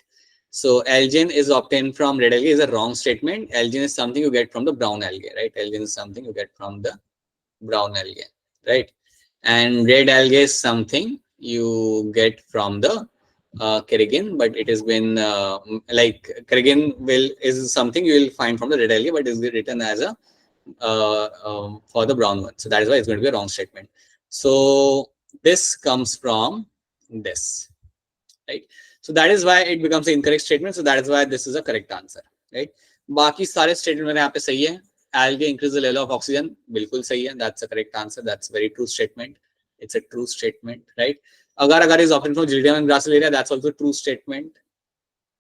Speaker 1: So algae is obtained from red algae is a wrong statement. Algae is something you get from the brown algae. Right. Algae is something you get from the brown algae. Right. And red algae is something you get from the carrageen, but it has been like carrageen is something you will find from the red algae, but it is written as a for the brown one. So that is why it's going to be a wrong statement. So this comes from this, right? So that is why it becomes an incorrect statement. So that is why this is a correct answer, right? बाकी सारे statement मेरे यहाँ पे सही है. Algae increase the level of oxygen. बिल्कुल सही है. That's a correct answer. That's very true statement. It's a true statement, right? Agar is obtained from Gildium and Gracilaria. That's also a true statement.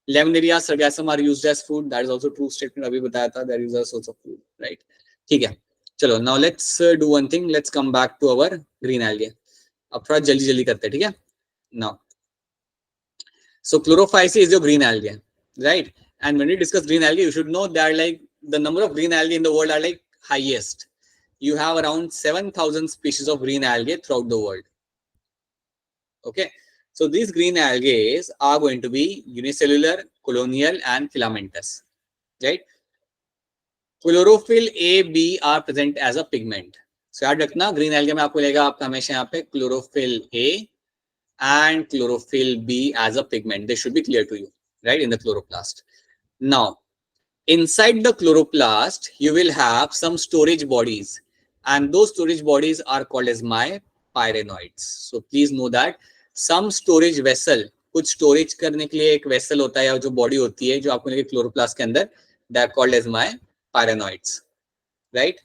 Speaker 1: Laminaria, sargassum are used as food. That is also true statement. अभी बताया था. That is a source of food, right? ठीक है. चलो. Now let's do one thing. Let's come back to our green algae. अब थोड़ा जल्दी करते हैं, ठीक है? Now, so chlorophyce is your green algae, right? And when we discuss green algae, you should know that like the number of green algae in the world are like highest. You have around 7,000 species of green algae throughout the world. Okay, so these green algae are going to be unicellular, colonial, and filamentous, right? Chlorophyll A, B are present as a pigment. So याद रखना green algae में आपको मिलेगा आपका हमेशा यहाँ पे chlorophyll A and chlorophyll B as a pigment. They should be clear to you, right? In the chloroplast. Now, inside the chloroplast, you will have some storage bodies, and those storage bodies are called as my pyrenoids. So please know that some storage vessel, कुछ storage करने के लिए एक vessel होता है या जो body होती है जो आपको मिलेगी chloroplast के अंदर, they are called as my pyrenoids, right?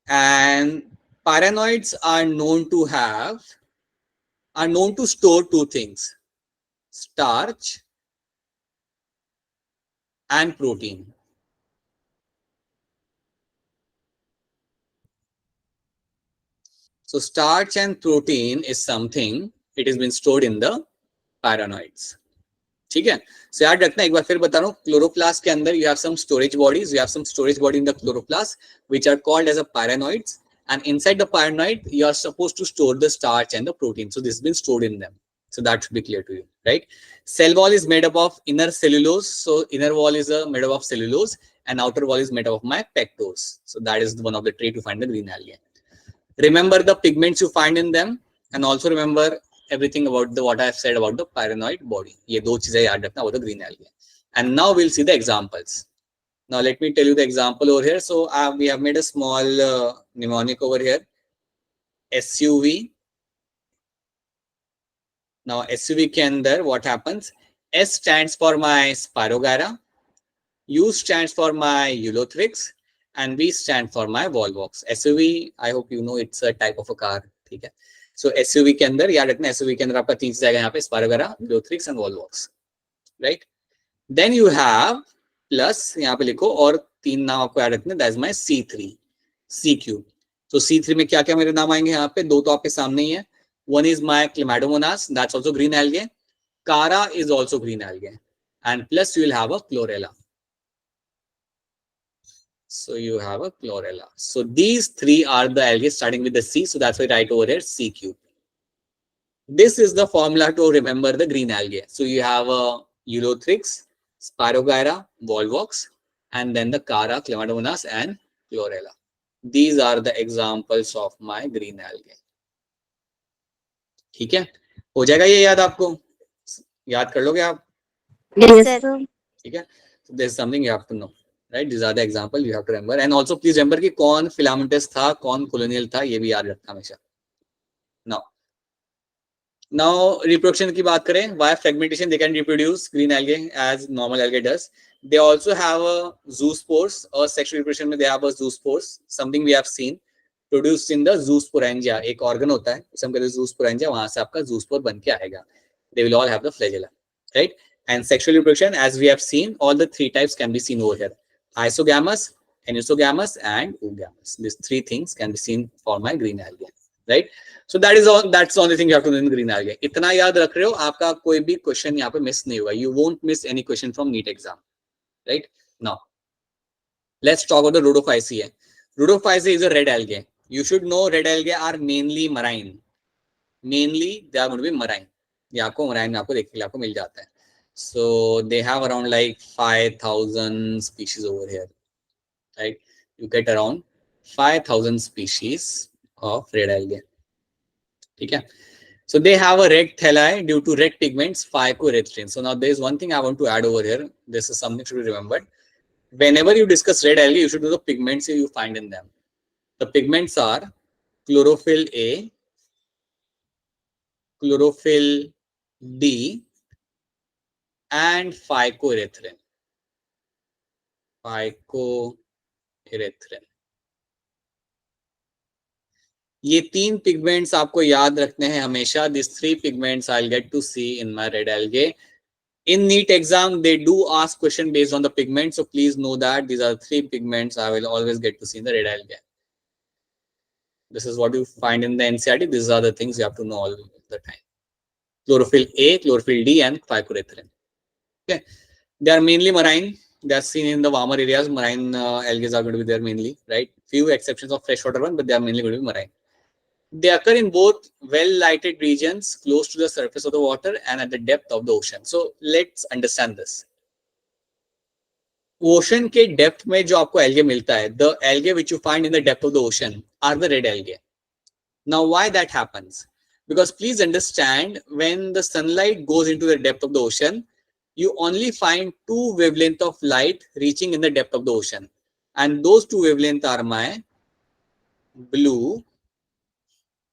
Speaker 1: And pyrenoids are known to store two things: starch and protein. So starch and protein is something, it has been stored in the pyrenoids. ठीक है? So याद रखना, एक बार फिर बता रहा हूँ, chloroplast के अंदर you have some storage bodies. You have some storage body in the chloroplast which are called as a pyrenoids, and inside the pyrenoid you are supposed to store the starch and the protein. So this has been stored in them. So that should be clear to you, right? Cell wall is made up of inner cellulose. So inner wall is made up of cellulose, and outer wall is made up of my pectose. So that is one of the trait to find the green algae. Remember the pigments you find in them, and also remember everything about the what I have said about the pyrenoid body. ये दो चीजें याद रखना about the green algae. And now we'll see the examples. Now let me tell you the example over here. So we have made a small mnemonic over here. SUV. Now SUV के अंदर what happens? S stands for my Spirogyra, U stands for my Ulothrix, and V stands for my Volvox. SUV, I hope you know it's a type of a car. ठीक है? So SUV के अंदर याद रखना, SUV के अंदर आपका तीन चीज आएगा यहाँ पे: Spirogyra, Ulothrix and Volvox, right? Then you have plus, यहाँ पे लिखो, और तीन नाम आपको याद रखना, that is my C3, CQ. So C3 में क्या क्या मेरे नाम आएंगे यहाँ पे? दो तो आपके सामने ही है. One is my Chlamydomonas, that's also green algae. Cara is also green algae, and plus you will have a chlorella. So you have a chlorella. So these three are the algae starting with the C. So that's why I write over here CQ. This is the formula to remember the green algae. So you have a Ulothrix, Spirogyra, Volvox, and then the Cara, Clemadomonas, and Chlorella. These are the examples of my green algae. ठीक है, हो जाएगा ये याद आपको, याद कर लोगे आप?
Speaker 4: Yes,
Speaker 3: Yes,
Speaker 4: sir.
Speaker 3: sir.
Speaker 1: ठीक है, so there's something you have to know, right? These are the example you have to remember, and also please remember कि कौन filamentous था, कौन colonial था, ये भी याद रखना हमेशा. Now reproduction की बात करें, via fragmentation they can reproduce green algae as normal algae does. They also have a zoospores, or sexual reproduction में they have a zoospores, something we have seen produced in the zoosporangia. एक organ होता है, उसे हम कहते हैं zoosporangia, वहां से आपका zoospore बन के आएगा. They will all have the flagella, right? And sexual reproduction, as we have seen, all the three types can be seen over here: isogamous, anisogamous, and oogamous. These three things can be seen for my green algae, right? So that is all. That's the only thing you have to know in green algae. इतना याद रख रहे हो, आपका कोई भी question यहाँ पे मिस नहीं होगा. You won't miss any question from NEET exam, right? Now, let's talk about the rhodophyceae. Rhodophyceae is a red algae. You should know red algae are mainly marine. Mainly they are going to be marine. ये आपको marine में आपको देखने के लिए आपको मिल जाता है. So they have around like 5,000 species over here, right? You get around 5,000 species of red algae. ठीक है? So they have a red thalli due to red pigments, phycoerythrin. So now there is one thing I want to add over here. This is something to be remembered. Whenever you discuss red algae, you should know the pigments you find in them. The pigments are chlorophyll A, chlorophyll D, and phycoerythrin. Phycoerythrin. ये तीन pigments आपको याद रखने हैं हमेशा. These three pigments I'll get to see in my red algae. In NEET exam, they do ask question based on the pigment. So please know that these are three pigments I will always get to see in the red algae. This is what you find in the NCERT. These are the things you have to know all the time. Chlorophyll A, chlorophyll D, and phycoerythrin. Okay. They are mainly marine. They are seen in the warmer areas. Marine algae are going to be there mainly, right? Few exceptions of freshwater one, but they are mainly going to be marine. They occur in both well-lighted regions close to the surface of the water and at the depth of the ocean. So let's understand this. Ocean के depth में जो आपको algae मिलता है, the algae which you find in the depth of the ocean are the red algae. Now why that happens? Because please understand, when the sunlight goes into the depth of the ocean, you only find two wavelengths of light reaching in the depth of the ocean, and those two wavelengths are my blue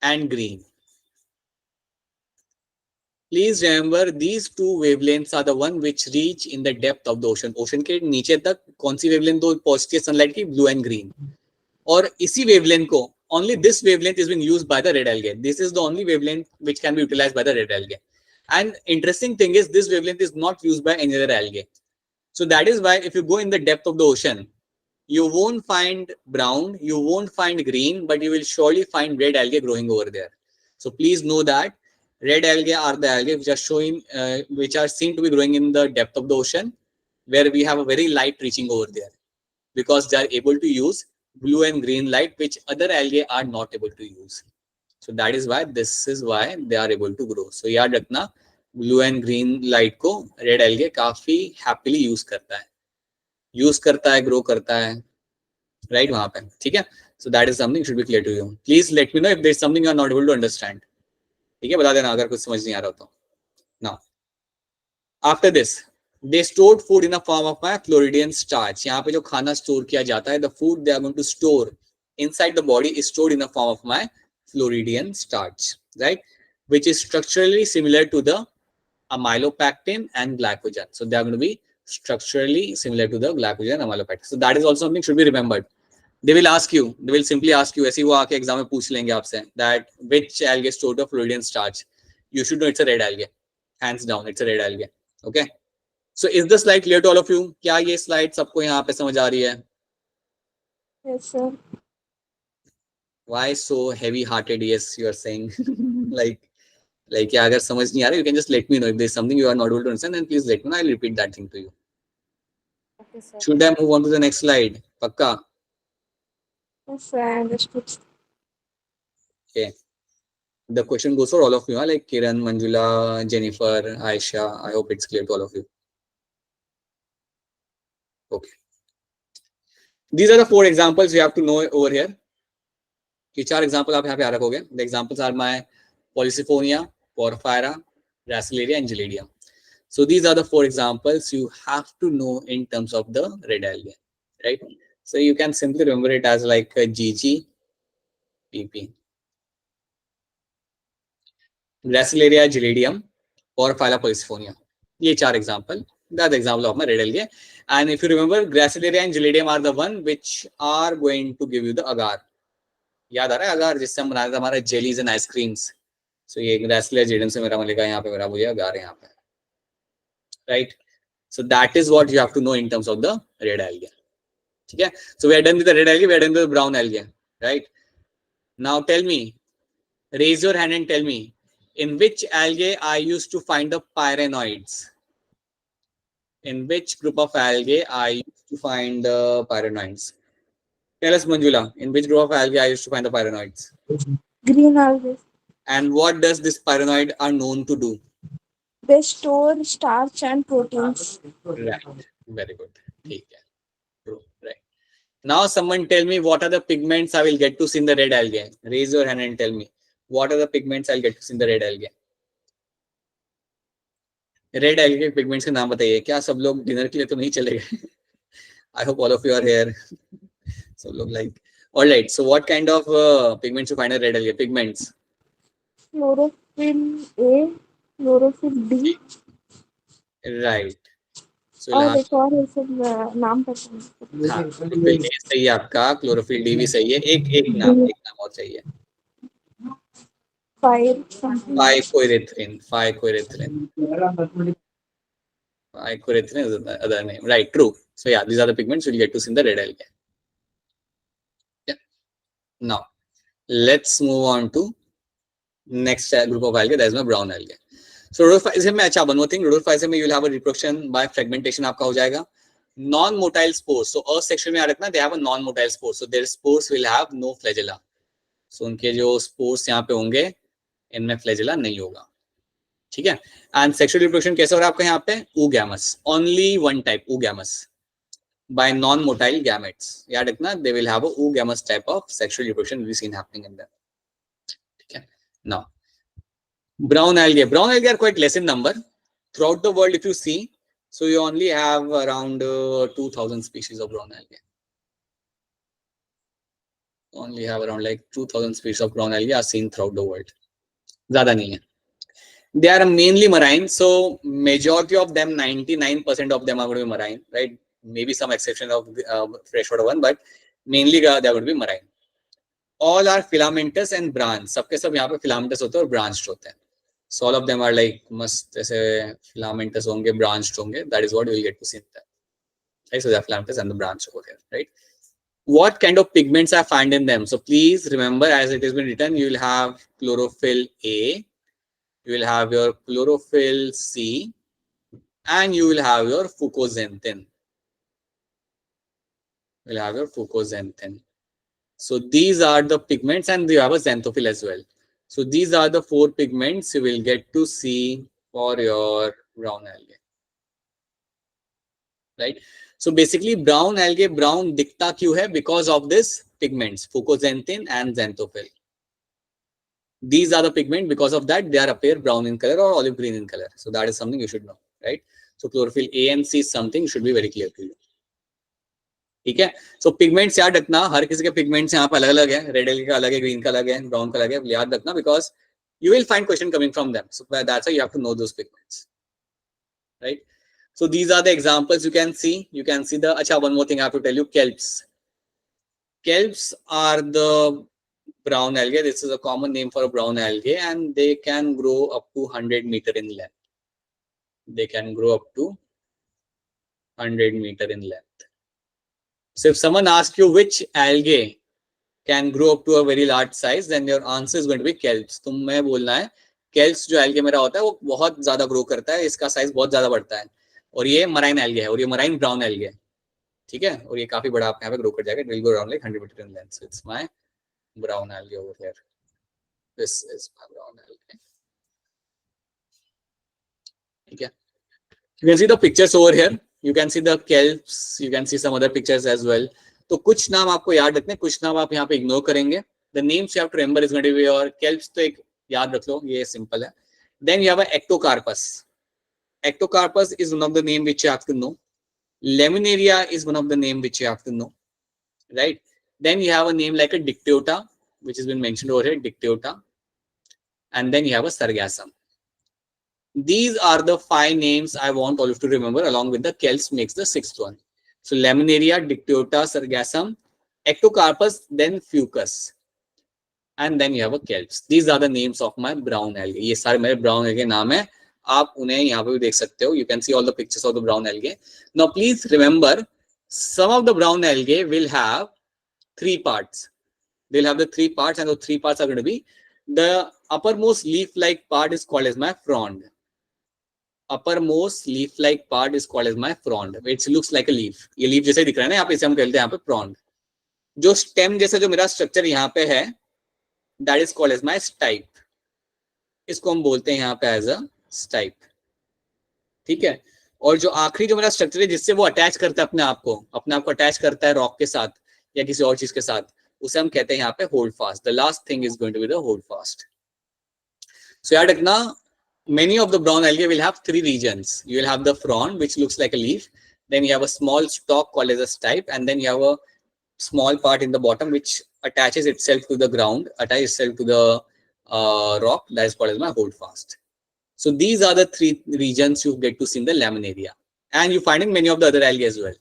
Speaker 1: and green. Please remember, these two wavelengths are the one which reach in the depth of the ocean. Ocean के नीचे तक कौन सी wavelength दो पहुंचती है sunlight की? Blue and green. और इसी wavelength को, only this wavelength is being used by the red algae. This is the only wavelength which can be utilized by the red algae. And interesting thing is, this wavelength is not used by any other algae. So that is why if you go in the depth of the ocean, you won't find brown, you won't find green, but you will surely find red algae growing over there. So please know that red algae are the algae which are showing, which are seen to be growing in the depth of the ocean, where we have a very light reaching over there, because they are able to use blue and green light, which other algae are not able to use. So that is why, this is why they are able to grow. So याद रखना, blue and green light को red algae काफी happily use करता है, grow करता है, right वहां पे. ठीक है? So that is something should be clear to you. Please let me know if there is something you are not able to understand. ठीक है, बता देना अगर कुछ समझ नहीं आ रहा हो तो. Now, after this, they stored food in the form of my Floridian starch. यहाँ पे जो खाना स्टोर किया जाता है, the food they are going to store inside the body is stored in the form of my Floridian starch, right? Which is structurally similar to the amylopectin and glycogen. So they are going to be structurally similar to the glycogen and amylopectin. So that is also something should be remembered. They will ask you, they will simply ask you, ऐसे ही वो आके exam में पूछ लेंगे आपसे, that which algae stored the Floridian starch. You should know it's a red algae. Hands down, it's a red algae. Okay. So is the slide clear to all of you? क्या ये slide सबको यहाँ पे समझ आ रही है?
Speaker 3: Yes, sir.
Speaker 1: Why so heavy-hearted? Yes, you are saying. Like, Like yeah, अगर समझ नहीं आ रहा, you can just let me know. If there's something you are not able to understand, then please let me know. I'll repeat that thing to you.
Speaker 2: Okay, sir.
Speaker 1: Should I move on to the next slide? पक्का?
Speaker 3: Yes, I understood.
Speaker 1: Okay. The question goes for all of you, huh? Like Kiran, Manjula, Jennifer, Aisha. I hope it's clear to all of you. Okay. These are the 4 examples you have to know over here. ये 4 examples आप यहाँ पे याद रखोगे. The examples are my Polycyphonia, Porphyra, Gracilaria, and Gelidium. So these are the 4 examples you have to know in terms of the red algae, right? So you can simply remember it as like a GG, PP. Gracilaria, Gelidium, Porphyra, Polycyphonia. ये 4 example. That's the example of my red algae. And if you remember, Gracilaria and Gelidium are the one which are going to give you the agar. याद आ रहा है agar जिससे हम बनाते थे हमारे jellies and ice creams. So ये Gracilaria, Gelidium से मेरा मिलेगा यहाँ पे मेरा वो ये agar है यहाँ पे. Right? So that is what you have to know in terms of the red algae. Okay? So we are done with the red algae, we are done with the brown algae. Right? Now tell me, raise your hand and tell me, in which algae I used to find the pyrenoids? In which group of algae I used to find the pyrenoids? Tell us, Manjula, in which group of algae I used to find the pyrenoids?
Speaker 3: Green algae.
Speaker 1: And what does this pyrenoid are known to do?
Speaker 3: They store starch and proteins.
Speaker 1: Right. Very good. Okay. True. Right. Now someone tell me what are the pigments I will get to see in the red algae. Raise your hand and tell me what are the pigments I'll get to see in the red algae. Red algae के pigments के नाम बताइए. क्या सब लोग dinner के लिए तो नहीं चले गए? I hope all of you are here. So look like all right. So what kind of pigments you find in red algae? Pigments.
Speaker 3: Chlorophyll A, chlorophyll D.
Speaker 1: Right. So
Speaker 3: और एक और है सब नाम पता नहीं.
Speaker 1: हाँ, chlorophyll A सही है आपका, chlorophyll D भी सही है. एक नाम और चाहिए. Phycoerythrin. Phycoerythrin is the other name. Right, true. So yeah, these are the pigments you'll get to see in the red algae. Yeah. Now, let's move on to next group of algae. That is my brown algae. So rhodophysium में अच्छा one more thing. Rhodophysium में you'll have a reproduction by fragmentation आपका हो जाएगा. Non-motile spores. So earth section में आ रखना they have a non-motile spore. So their spores will have no flagella. So उनके जो spores यहाँ पे होंगे इनमें फ्लैजेला नहीं होगा. ठीक है. एंड सेक्सुअल रिप्रोडक्शन कैसे हो रहा है आपका यहाँ पे? oogamous. Only one type, oogamous. By non-motile gametes. याद रखना they will have a oogamous type of sexual reproduction will be seen happening in them. ठीक है. Now brown algae. Brown algae are quite less in number throughout the world. If you see, so you only have around 2,000 species of brown algae. Only have around like 2,000 species of brown algae are seen throughout the world. ज़्यादा नहीं है. They are mainly marine, so majority of them, 99% of them are going to be marine, right? Maybe some exception of freshwater one, but mainly they are going to be marine. All are filamentous and branched. सबके सब यहाँ पे filamentous होते हैं और branched होते हैं. So all of them are like मस्त ऐसे filamentous होंगे, branched होंगे. That is what we will get to see in them. Right? So they are filamentous and the branched over here, right? What kind of pigments are found in them? So please remember, as it has been written, you will have chlorophyll A, you will have your chlorophyll C, and you will have your fucoxanthin. You will have your fucoxanthin. So these are the pigments, and you have a xanthophyll as well. So these are the 4 pigments you will get to see for your brown algae. Right? So basically brown algae brown दिखता क्यों है? Because of this pigments, fucoxanthin and xanthophyll. These are the pigment. Because of that, they are appear brown in color or olive green in color. So that is something you should know, right? So chlorophyll A and C is something should be very clear to you. ठीक है. So pigments याद रखना, हर किसी के pigments यहाँ पे अलग अलग है. Red algae का अलग है, green का अलग है, brown का अलग है. याद रखना because you will find question coming from them. So that's why you have to know those pigments, right? So these are the examples you can see. You can see the. अच्छा, one more thing I have to tell you. Kelps. Kelps are the brown algae. This is a common name for a brown algae, and they can grow up to 100 meter in length. They can grow up to 100 meter in length. So if someone asks you which algae can grow up to a very large size, then your answer is going to be kelps. तुम्हें बोलना है केल्स जो algae मेरा होता है वो बहुत ज्यादा ग्रो करता है, इसका साइज बहुत ज्यादा बढ़ता है, और ये मराइन एल्गे है, और ये मराइन ब्राउन एल्गे है, ठीक है, और ये काफी बड़ा आप यहाँ पे ग्रो कर जाएगा, it will go around like 100 metre in length, it's my brown algae over here, this is my brown algae, ठीक है. You can see the pictures over here. You can see the kelps. You can see some other pictures as well. तो कुछ नाम आपको याद रखने, कुछ नाम आप यहाँ पे इग्नोर करेंगे. The names you have to remember is going to be your kelps. तो एक याद रख लो, ये सिंपल है. Then you have a ectocarpus. Ectocarpus is one of the name which you have to know. Laminaria is one of the name which you have to know, right? Then you have a name like a dictyota, which has been mentioned over here, dictyota, and then you have a sargassum. These are the 5 names I want all of you to remember, along with the kelps makes the 6th one. So Laminaria, Dictyota, Sargassum, Ectocarpus, then Fucus, and then you have a kelps. These are the names of my brown algae. ये सारे मेरे brown algae नाम है, आप उन्हें यहाँ पे भी देख सकते हो. You can see all the pictures of the brown algae. Now please remember, some of the brown algae will have 3 parts. They'll have the 3 parts, and the 3 parts are going to be, the uppermost leaf-like part is called as my frond. Uppermost leaf-like part is called as my frond. It looks like a leaf. ये leaf जैसे दिख रहा है ना, यहाँ पे इसे हम कहते हैं यहाँ पे frond. जो stem जैसा जो मेरा structure यहाँ पे है, that is called as my stipe. इसको हम बोलते हैं यहाँ पे as a stipe. ठीक है. और जो आखिरी जो मेरा structure है जिससे वो attach करता है अपने आप को attach करता है rock के साथ या किसी और चीज के साथ, उसे हम कहते हैं यहाँ पे hold fast. The last thing is going to be the hold fast. So याद रखना, many of the brown algae will have 3 regions. You will have the frond, which looks like a leaf. Then you have a small stalk called as a stipe, and then you have a small part in the bottom which attaches itself to the ground, attaches itself to the rock. That is called as my holdfast. So these are the 3 regions you get to see in the laminaria, and you find in many of the other algae as well.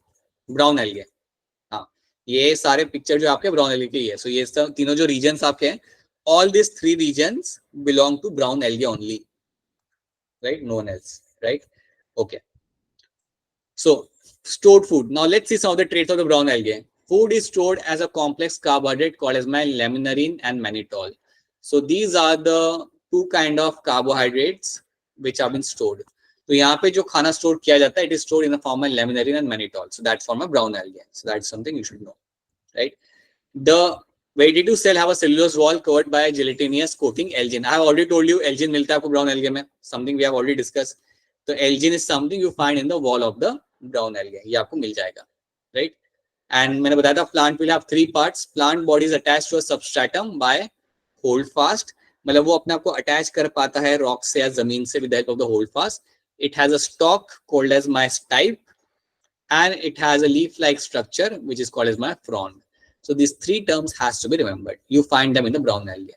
Speaker 1: Brown algae. हाँ, ये सारे picture जो आपके brown algae के ही है. So ये सब तीनों जो regions आपके हैं, all these 3 regions belong to brown algae only. Right, no one else, right? Okay. So stored food. Now let's see some of the traits of the brown algae. Food is stored as a complex carbohydrate called as my laminarine and mannitol. So these are the 2 kind of carbohydrates which have been stored. तो यहाँ पे जो खाना store किया जाता है, it is stored in the form of laminarine and mannitol. So that's from a brown algae. So that's something you should know, right? The vegetative cell have a cellulose wall covered by a gelatinous coating, algin. I have already told you algin मिलता है आपको brown algae में, something we have already discussed. So algin is something you find in the wall of the brown algae. ये आपको मिल जाएगा, right? And मैंने बताया था plant will have 3 parts. Plant body is attached to a substratum by holdfast. मतलब वो अपने आप को attach कर पाता है rock से या जमीन से with the help of the holdfast. It has a stalk called as my stipe, and it has a leaf-like structure which is called as my frond. So these 3 terms has to be remembered. You find them in the brown algae.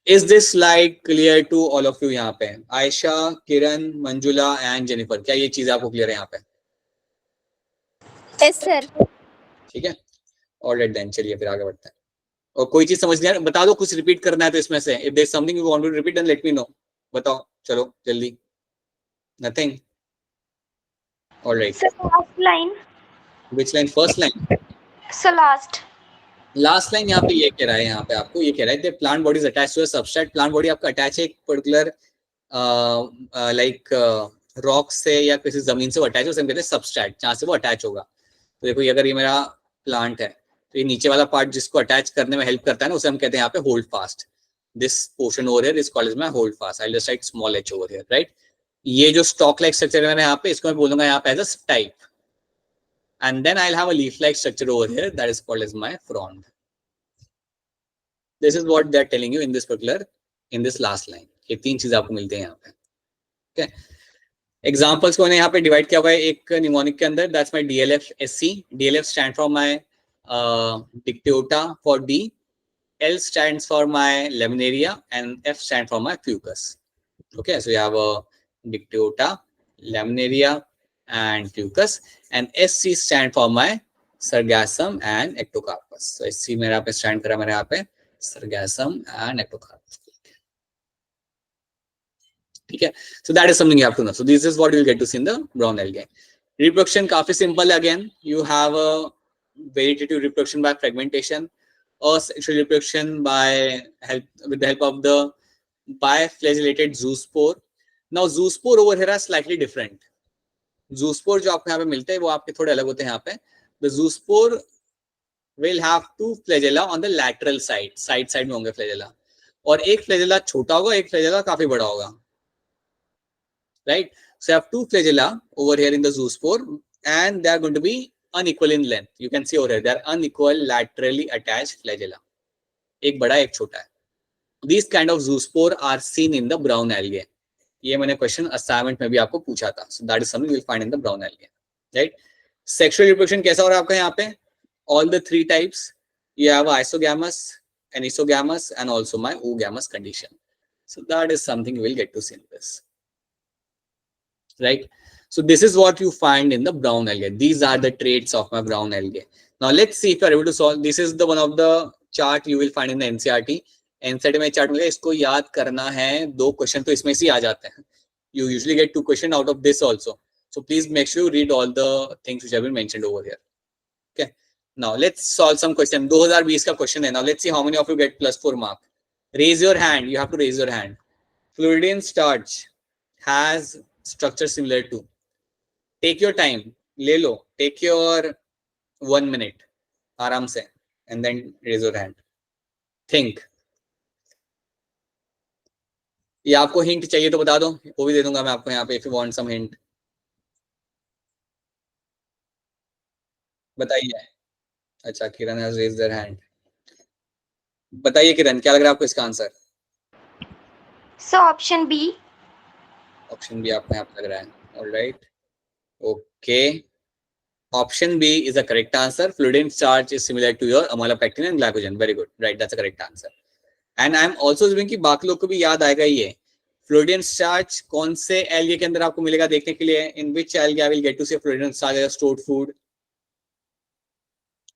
Speaker 1: Is this slide clear to all of you यहाँ पे? Aisha, Kiran, Manjula and Jennifer. क्या ये चीज आपको clear है यहाँ पे?
Speaker 4: Yes, sir.
Speaker 1: ठीक है. Alright then, चलिए फिर आगे बढ़ते हैं. और कोई चीज समझ नहीं आ रहा, बता दो, कुछ repeat करना है तो इसमें से. If there's something you want to repeat, then let me know. बताओ, चलो जल्दी. Nothing. Alright.
Speaker 2: Sir, last line.
Speaker 1: Which line? First line.
Speaker 2: Sir, last.
Speaker 1: Last line यहाँ पे ये कह रहा है, यहाँ पे आपको ये कह रहा है plant body is attached to a substrate. Plant body आपका अटैच है एक पर्टिकुलर लाइक रॉक से या किसी जमीन से वो अटैच है, उसे हम कहते हैं सबस्ट्रेट, जहाँ से वो अटैच होगा. तो देखो अगर ये मेरा प्लांट है तो ये नीचे वाला पार्ट जिसको अटैच करने में हेल्प करता है ना, उसे हम कहते हैं यहाँ पे hold fast. This portion over here is called as my hold fast. I will just write small H over here, right. ये जो स्टॉक लाइक स्ट्रक्चर है यहाँ पे, इसको मैं बोलूंगा यहाँ पे as a type. And then I'll have a leaf-like structure over here that is called as my frond. This is what they're telling you in this particular, in this last line. ये 3 चीजें आपको मिलते हैं यहाँ पे. Okay. Examples को मैंने यहाँ पे divide किया हुआ है एक mnemonic के अंदर. That's my DLF SC. DLF stand for my Dictyota for D. L stands for my Laminaria and F stand for my Fucus. Okay, so you have a Dictyota, Laminaria and Fucus, and SC stand for my Sargassum and Ectocarpus. So SC मेरा पे stand करा मेरे यहाँ पे Sargassum and Ectocarpus. ठीक है. So that is something you have to know. So this is what you will get to see in the brown algae. Reproduction काफी simple again. You have a vegetative reproduction by fragmentation, or sexual reproduction by with the help of the biflagellated zoospore. Now zoospore over here are slightly different. Zoospore जो आपको यहाँ पे मिलते हैं वो आपके थोड़े अलग होते हैं यहाँ पे. The zoospore will have two flagella on the lateral side. Side में होंगे flagella. और एक flagella छोटा होगा, एक flagella काफी बड़ा होगा. Right? So you have two flagella over here in the zoospore, and they are going to be unequal in length. You can see over here, they are unequal laterally attached flagella. एक बड़ा एक छोटा है. These kind of zoospore are seen in the brown algae. ये मैंने question assignment में भी आपको पूछा था. So that is something you will find in the brown algae. Right? Sexual reproduction कैसा हो रहा है आपका यहाँ पे? All the three types. You have isogamous, anisogamous, and also my oogamous condition. So that is something you will get to see in this. Right? So this is what you find in the brown algae. These are the traits of my brown algae. Now let's see if you are able to solve. This is the one of the chart you will find in the NCERT. NCERT में chart मिलेगा, इसको याद करना है. 2 question तो इसमें से आ जाते हैं. You usually get 2 questions out of this also. So please make sure you read all the things which have been mentioned over here. Okay. Now let's solve some question. 2020 का question है. Now let's see how many of you get +4 mark. Raise your hand. You have to raise your hand. Fluorine starch has structure similar to. Take your time. ले लो. Take your 1 minute. आराम से. And then raise your hand. Think. ये आपको hint चाहिए तो बता दो, वो भी दे दूंगा मैं आपको यहाँ पे. If you want some hint बताइए. अच्छा, Kiran has raised their hand. बताइए किरण, क्या लग रहा है आपको इसका answer?
Speaker 2: So option B.
Speaker 1: Option B आपको यहाँ पे लग रहा है. Alright, okay. Option B is the correct answer. Fluid starch is similar to your amylopectin and glycogen. Very good, right, that's the correct answer. And I am also assuming कि बाकी लोग को भी याद आएगा ये. फ्लूइड स्टार्च कौन से एल्गे के अंदर आपको मिलेगा देखने के लिए? In which algae I will get to see fluid starch as stored food?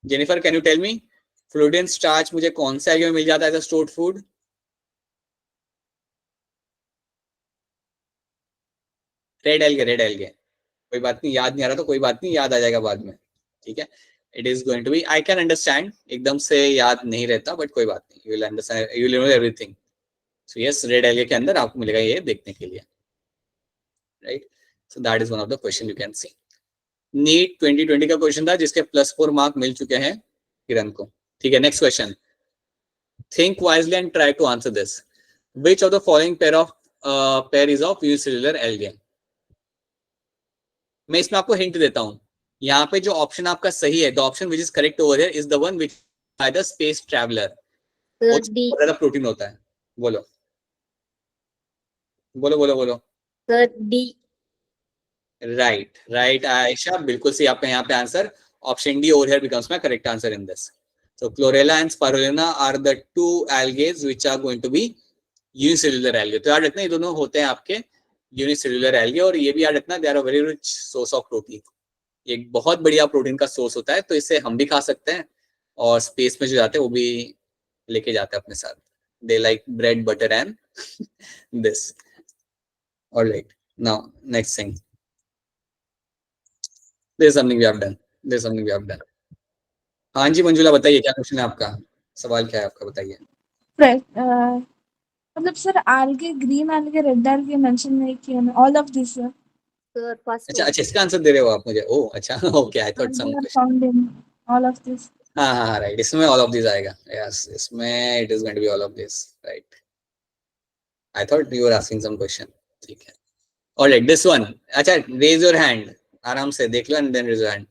Speaker 1: Jennifer, can you tell me fluid starch मुझे कौन से एल्गे में मिल जाता है as stored food? Red algae, red algae. कोई बात नहीं, याद नहीं आ रहा तो कोई बात नहीं, याद आ जाएगा बाद में. ठीक है, it is going to be, I can understand, एकदम से याद नहीं रहता बट कोई बात नहीं, you will understand, you will know everything. So yes, red algae के अंदर आपको मिलेगा ये देखने के लिए. Right, so that is one of the question you can see. NEET 2020 का क्वेश्चन था जिसके +4 मार्क मिल चुके हैं किरण को. ठीक है, next question. Think wisely and try to answer this. Which of the following pair is of unicellular algae? मैं इसमें आपको हिंट देता हूं. यहाँ पे जो ऑप्शन आपका सही है, the option which is correct over here is the one which by the space traveller. ज्यादा प्रोटीन होता है. बोलो बोलो बोलो बोलो.
Speaker 4: Sir D.
Speaker 1: Right right Ayesha, बिल्कुल सही आपका यहाँ पे answer. Option D over here becomes my correct answer in this. So chlorella and spirulina are the two algae which are going to be unicellular algae. तो याद रखना ये दोनों होते हैं आपके यूनिसेल्युलर एल्गे. और ये भी याद रखना, they are a very rich source of protein. ये एक बहुत बढ़िया प्रोटीन का सोर्स होता है, तो इसे हम भी खा सकते हैं और स्पेस में जो जाते हैं वो भी लेके जाते हैं अपने साथ. They like bread butter and this. Alright, now next thing. This is something we have done. This is something we have done. हाँ जी मंजुला, बताइए क्या क्वेश्चन है आपका? सवाल क्या है आपका, बताइए.
Speaker 3: मतलब sir algae, green algae, red algae mention नहीं किया मैं. all of these sir.
Speaker 4: Sir first
Speaker 1: अच्छा अच्छा, इसका आंसर दे रहे हो आप मुझे? ओह अच्छा, okay, I thought some
Speaker 3: They are
Speaker 1: question.
Speaker 3: found in all of this.
Speaker 1: हाँ हाँ राइट, इसमें ऑल ऑफ दिस आएगा. यस, इसमें it is going to be all of this. Right, I thought you were asking some question. ठीक है, alright, this one. अच्छा, raise your hand, आराम से देख लो and then raise your hand.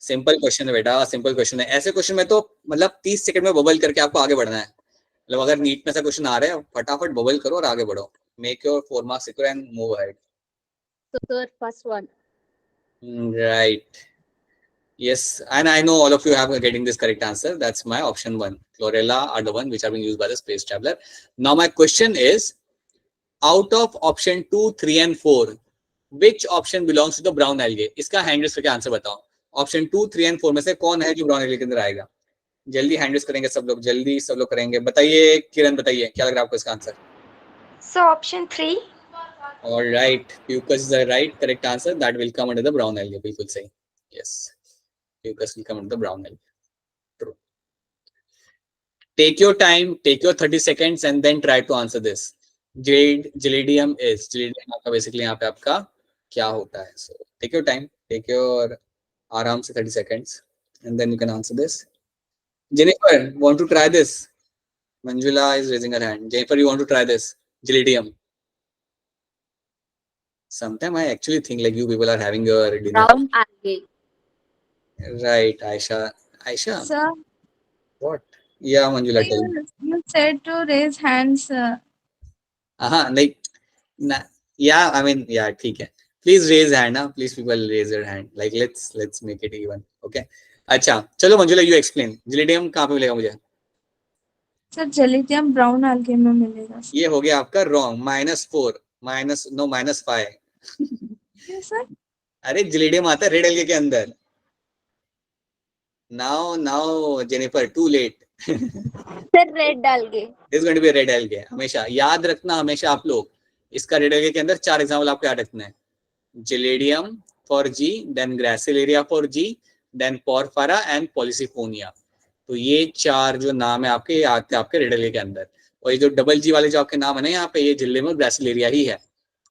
Speaker 1: Simple question है बेटा, सिंपल क्वेश्चन है. ऐसे क्वेश्चन में तो मतलब 30 सेकंड में बबल करके आपको आगे बढ़ना है. मतलब अगर नीट में से क्वेश्चन आ रहे हैं, फटाफट बबल करो और आगे बढ़ो. Make your 4 marks secure and move ahead.
Speaker 4: Sir first one.
Speaker 1: Right. Yes, and I know all of you have getting this correct answer. That's my option 1. Chlorella are the one which are being used by the space traveler. Now my question is, out of option 2, 3 and 4, which option belongs to the brown algae? इसका hand raise करके answer बताओ. Option 2, 3 and 4 में से कौन है जो brown algae के अंदर आएगा? जल्दी हैंड रेस करेंगे सब लोग, जल्दी सब लोग करेंगे. बताइए किरण, बताइए क्या लग रहा है आपको इसका answer?
Speaker 2: So option 3.
Speaker 1: All right, Fucus is the right correct answer. That will come under the brown algae. बिल्कुल सही. Yes, Fucus will come under the brown algae. True. Take your time, take your 30 seconds and then try to answer this. Gelidium is आपका basically यहाँ पे आपका क्या होता है? So take your time, take your आराम से 30 seconds, and then you can answer this. Jennifer, want to try this? Manjula is raising her hand. Jennifer, you want to try this? Gelidium. Sometimes I actually think like you people are having your dinner.
Speaker 5: Brown algae.
Speaker 1: Right, Aisha. Aisha,
Speaker 3: Sir,
Speaker 1: what? Yeah, Manjula, tell me.
Speaker 3: you said to raise hands.
Speaker 1: Like, yeah, I mean, yeah, ठीक है. Please raise hand, huh? Please people raise your hand. Like, let's make it even. Okay. अच्छा, चलो Manjula, you explain. Gelidium कहाँ पे मिलेगा मुझे?
Speaker 3: Sir gelidium brown algae में मिलेगा सर.
Speaker 1: ये हो गया आपका wrong. -4, -5.
Speaker 3: क्यों सर?
Speaker 1: अरे Gelidium आता है रेड algae के अंदर. Now, Jennifer, too late.
Speaker 4: Sir, red algae.
Speaker 1: This is going to be a red algae. हमेशा याद रखना, हमेशा आप लोग इसका रेड algae के अंदर 4 एग्जाम्पल आपको याद रखना है. Gelidium for G, then Gracilaria for G, then Porphyra and Policifonia. तो ये 4 जो नाम है आपके, ये आते हैं आपके रेड algae के अंदर. और ये जो डबल जी वाले जो आपके नाम है ना यहाँ पे, ये Gelidium और Gracilaria ही है.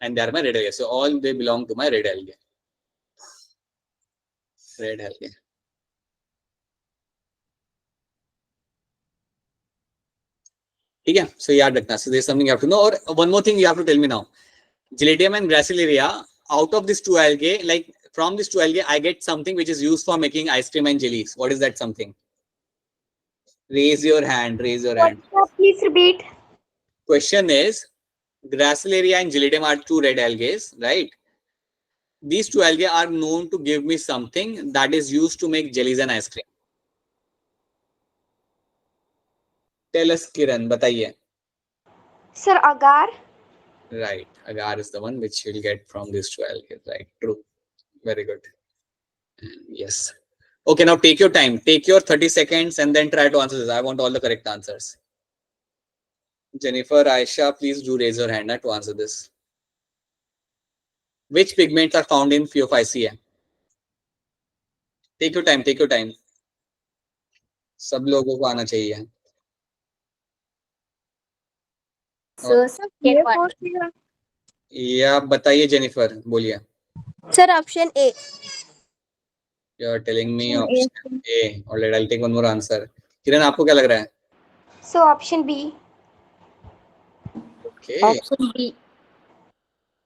Speaker 1: And they are my red algae. So all they belong to my red algae. Red algae. ठीक है. So याद रखना. So there's something you have to know. और one more thing you have to tell me now. Gelidium and Gracilaria, out of these 2 algae, like from these 2 algae, I get something which is used for making ice cream and jellies. What is that something? Raise your hand. Raise your hand.
Speaker 2: Please repeat.
Speaker 1: Question is, Gracilaria and Gelidium are 2 red algae, right? These 2 algae are known to give me something that is used to make jellies and ice cream. Tell us, Kiran, बताइए.
Speaker 2: Sir, agar.
Speaker 1: Right, agar is the one which you'll get from these 2 algae. Right, true. Very good. Yes. Okay, now take your time. Take your 30 seconds and then try to answer this. I want all the correct answers. Jennifer, Aisha, please do raise your hand to answer this. Which pigments are found in Phaeophyceae? Take your time. Take your time. सब लोगों को आना चाहिए. या बताइए Jennifer, बोलिए.
Speaker 4: Sir, option A.
Speaker 1: You are telling me option A. Alright, I'll take one more answer. किरण, आपको क्या लग रहा है?
Speaker 2: So option B.
Speaker 1: Okay.
Speaker 5: Option B.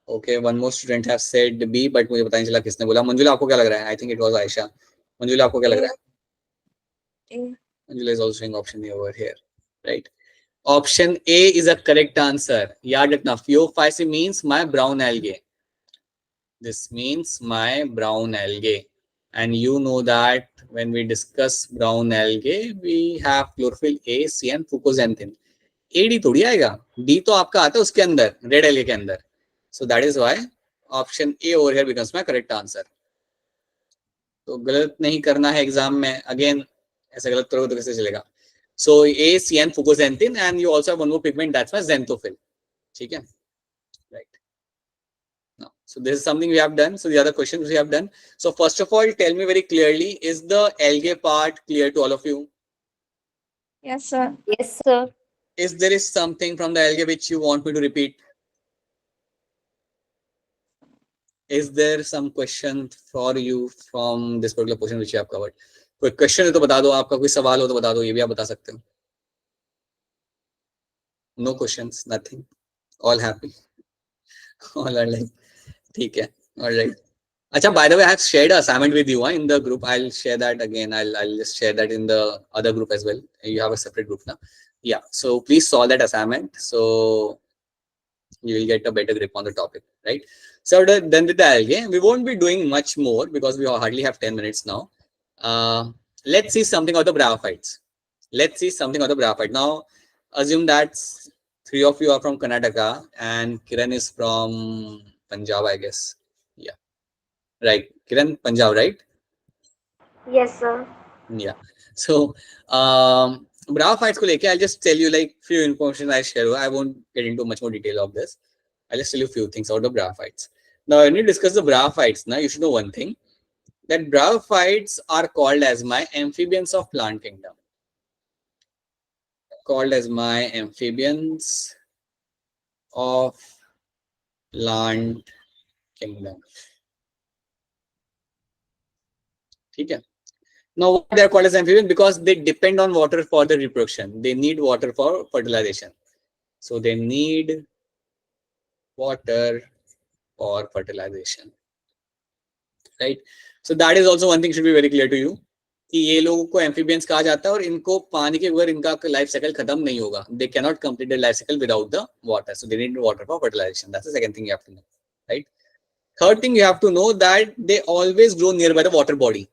Speaker 1: Okay, one more student have said B, but मुझे पता नहीं चला किसने बोला. मंजुला, आपको क्या लग रहा है? I think it was Aisha. Manjula, आपको क्या लग रहा है? Manjula is also saying option A over here, right? Option A is a correct answer. याद रखना, Phaeophyceae means my brown algae. This means my brown algae. And you know that when we discuss brown algae, we have chlorophyll A, C and fucoxanthin. AD थोड़ी आएगा, D तो आपका आता है उसके अंदर, red algae के अंदर. So that is why option A over here becomes my correct answer. तो गलत नहीं करना है एग्जाम में. अगेन ऐसा गलत करोगे तो कैसे चलेगा? So A, C and fucoxanthin, and you also have one more pigment, that's my xanthophyll. ठीक है, right? Now, so this is something we have done. So the other questions we have done. So first of all, tell me very clearly, is the algae part clear to all of you?
Speaker 3: Yes, sir.
Speaker 5: Yes, sir.
Speaker 1: Is there something from the algae which you want me to repeat? Is there some question for you from this particular portion which you have covered? कोई question है तो बता दो, आपका कोई सवाल हो तो बता दो, ये भी आप बता सकते हो. No questions, nothing. All happy. All are like, ठीक है, all right. अच्छा, by the way, I have shared an assignment with you in the group. I'll share that again. I'll just share that in the other group as well. You have a separate group now. Yeah, so please solve that assignment so you will get a better grip on the topic, right? So then with the algae, we won't be doing much more because we hardly have 10 minutes now. Let's see something of the bryophytes. Let's see something of the bryophyte. Now, assume that 3 of you are from Karnataka and Kiran is from Punjab, I guess. Yeah. Right. Kiran, Punjab, right?
Speaker 2: Yes, sir.
Speaker 1: Yeah. So, bryophytes ko leke, I'll just tell you like few information I share. I won't get into much more detail of this. I'll just tell you a few things about the bryophytes. Now, when you discuss the bryophytes, now you should know one thing, that bryophytes are called as my amphibians of plant kingdom. Called as my amphibians of plant kingdom. ठीक है. Now why they are called as amphibians? Because they depend on water for the reproduction. They need water for fertilization. So they need water for fertilization. Right? So that is also one thing should be very clear to you. कि ये लोगों को amphibians कहा जाता है और इनको पानी के बगैर इनका लाइफ साइकिल खत्म नहीं होगा. They can not complete the life cycle without the water. So they need water for fertilization. That's the second thing you have to know. Right. Third thing you have to know that they always grow near by the water body.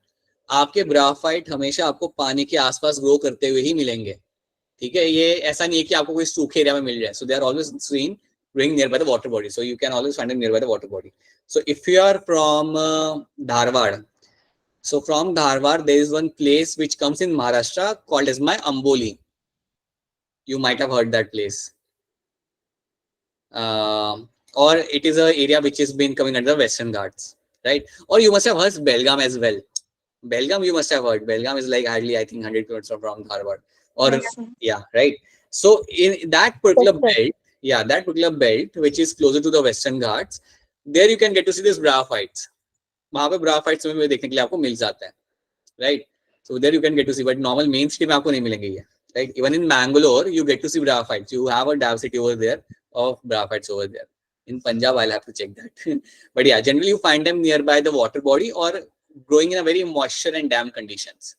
Speaker 1: आपके bryophyte हमेशा आपको पानी के आसपास grow करते हुए ही मिलेंगे. ठीक है. ये ऐसा नहीं है कि आपको कोई सूखे एरिया में मिल जाए. So they are always seen growing nearby the water body. So you can always find them nearby the water body. So if you are from Dharwad, so from Dharwad there is one place which comes in Maharashtra called as my Amboli. You might have heard that place. Or it is an area which has been coming under the Western Ghats, right? Or you must have heard Belgaum as well. Belgaum you must have heard. Belgaum is like hardly I think 100 kilometers from Dharwad. Or
Speaker 3: Yes, sir.
Speaker 1: yeah, right. So in that particular belt, yeah, that particular belt which is closer to the Western Ghats, there you can get to see this braphites. वहां पे braphites में देखने के लिए आपको मिल जाता है, right? So there you can get to see, but normal main city में आपको नहीं मिलेंगे ये, right? Even in Bangalore you get to see braphites. You have a diversity over there of braphites over there. In Punjab I'll have to check that. But yeah, generally you find them nearby the water body or growing in a very moisture and damp conditions.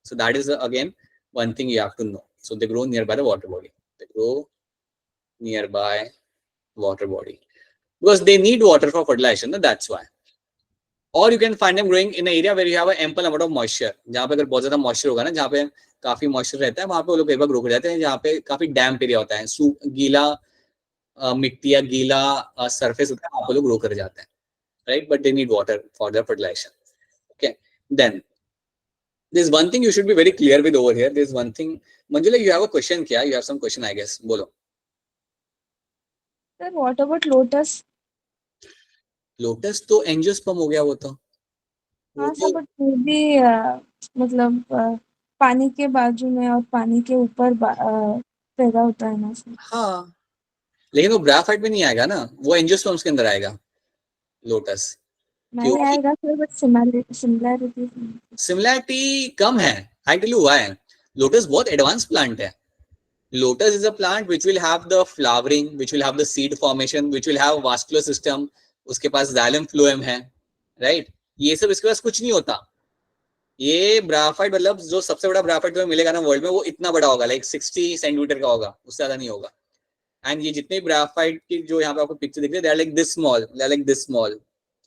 Speaker 1: So that is again one thing you have to know. So they grow nearby the water body. They grow nearby water body because they need water for fertilization. That's why. Or you can find them growing in an area where you have an ample amount of moisture. जहाँ पे अगर बहुत ज्यादा moisture होगा ना, जहाँ पे काफी moisture रहता है, वहाँ पे वो लोग कई बार grow कर जाते हैं. जहाँ पे काफी damp area होता है, गीला मिट्टी या गीला surface होता है, वहाँ पे लोग grow कर जाते हैं, right? But they need water for their fertilization. Okay. Then there's one thing you should be very clear with over here. There's one thing. Manjula, you have a question क्या? You have some question, I guess. बोलो.
Speaker 3: Sir, what about lotus?
Speaker 1: Lotus तो angiosperm हो गया वो तो.
Speaker 3: हाँ sir, but वो भी मतलब पानी के बाजू में और पानी के ऊपर पैदा होता है ना सर.
Speaker 1: हाँ, लेकिन वो ब्राफाइट में नहीं आएगा ना, वो एंजियोस्पर्म्स के अंदर आएगा लोटस.
Speaker 3: नहीं आएगा सर, बट सिमिलैरिटी
Speaker 1: सिमिलैरिटी कम है. I tell you why. Lotus बहुत एडवांस प्लांट है. Lotus is a plant which will have the flowering, which will have the seed formation, which will have vascular system. उसके पास xylem phloem है, राइट? ये सब इसके पास कुछ नहीं होता. ये ब्राफाइट मतलब जो सबसे बड़ा ब्राफाइट तुम्हें मिलेगा ना वर्ल्ड में, वो इतना बड़ा होगा, लाइक 60 सेंटीमीटर का होगा, उससे ज्यादा नहीं होगा. एंड ये जितने ब्राफाइट की जो यहाँ पे आपको पिक्चर दिख रही है, they are like this small, they are like this small,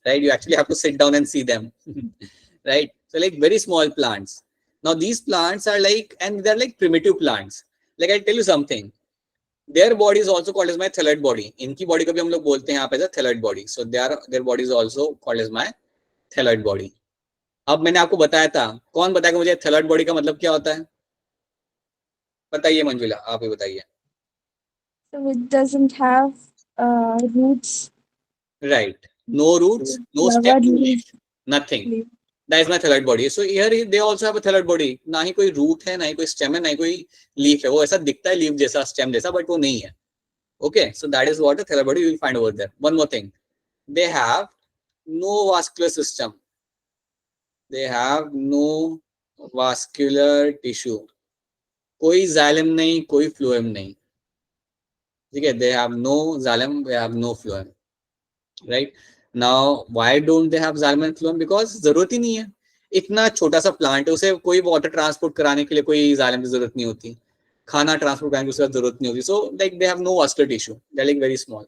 Speaker 1: right? You actually have to sit down and see them. Right? So like very small plants. Now these plants are like, and they're like primitive plants. Like I'll tell you something, their body is also called as my thyroid body. इनकी body को भी हम लोग बोलते हैं यहाँ पे thyroid body. So their body is also called as my thyroid body. अब मैंने आपको बताया था, कौन बताएगा मुझे thyroid body का मतलब क्या होता है? बताइए मंजुला, आप ही बताइए.
Speaker 3: So it doesn't have roots.
Speaker 1: Right. No roots, no stem, no leaf, nothing. That is my thyroid body. So here they also have a thyroid body. ना ही कोई root है, ना ही कोई stem है, ना ही कोई leaf है. वो ऐसा दिखता है leaf जैसा, stem जैसा, but वो नहीं है. Okay, so that is what a thyroid body you will find over there. One more thing, they have no vascular system. They have no vascular tissue. कोई xylem नहीं, कोई phloem नहीं. ठीक है? They have no xylem, they have no phloem. Right? Now why don't they have xylem and phloem? Because जरूरत ही नहीं है. इतना छोटा सा प्लांट है, उसे कोई वाटर ट्रांसपोर्ट कराने के लिए कोई xylem की जरूरत नहीं होती, खाना ट्रांसपोर्ट कराने की उसकी जरूरत नहीं होती. So like they have no vascular tissue, they're like very small,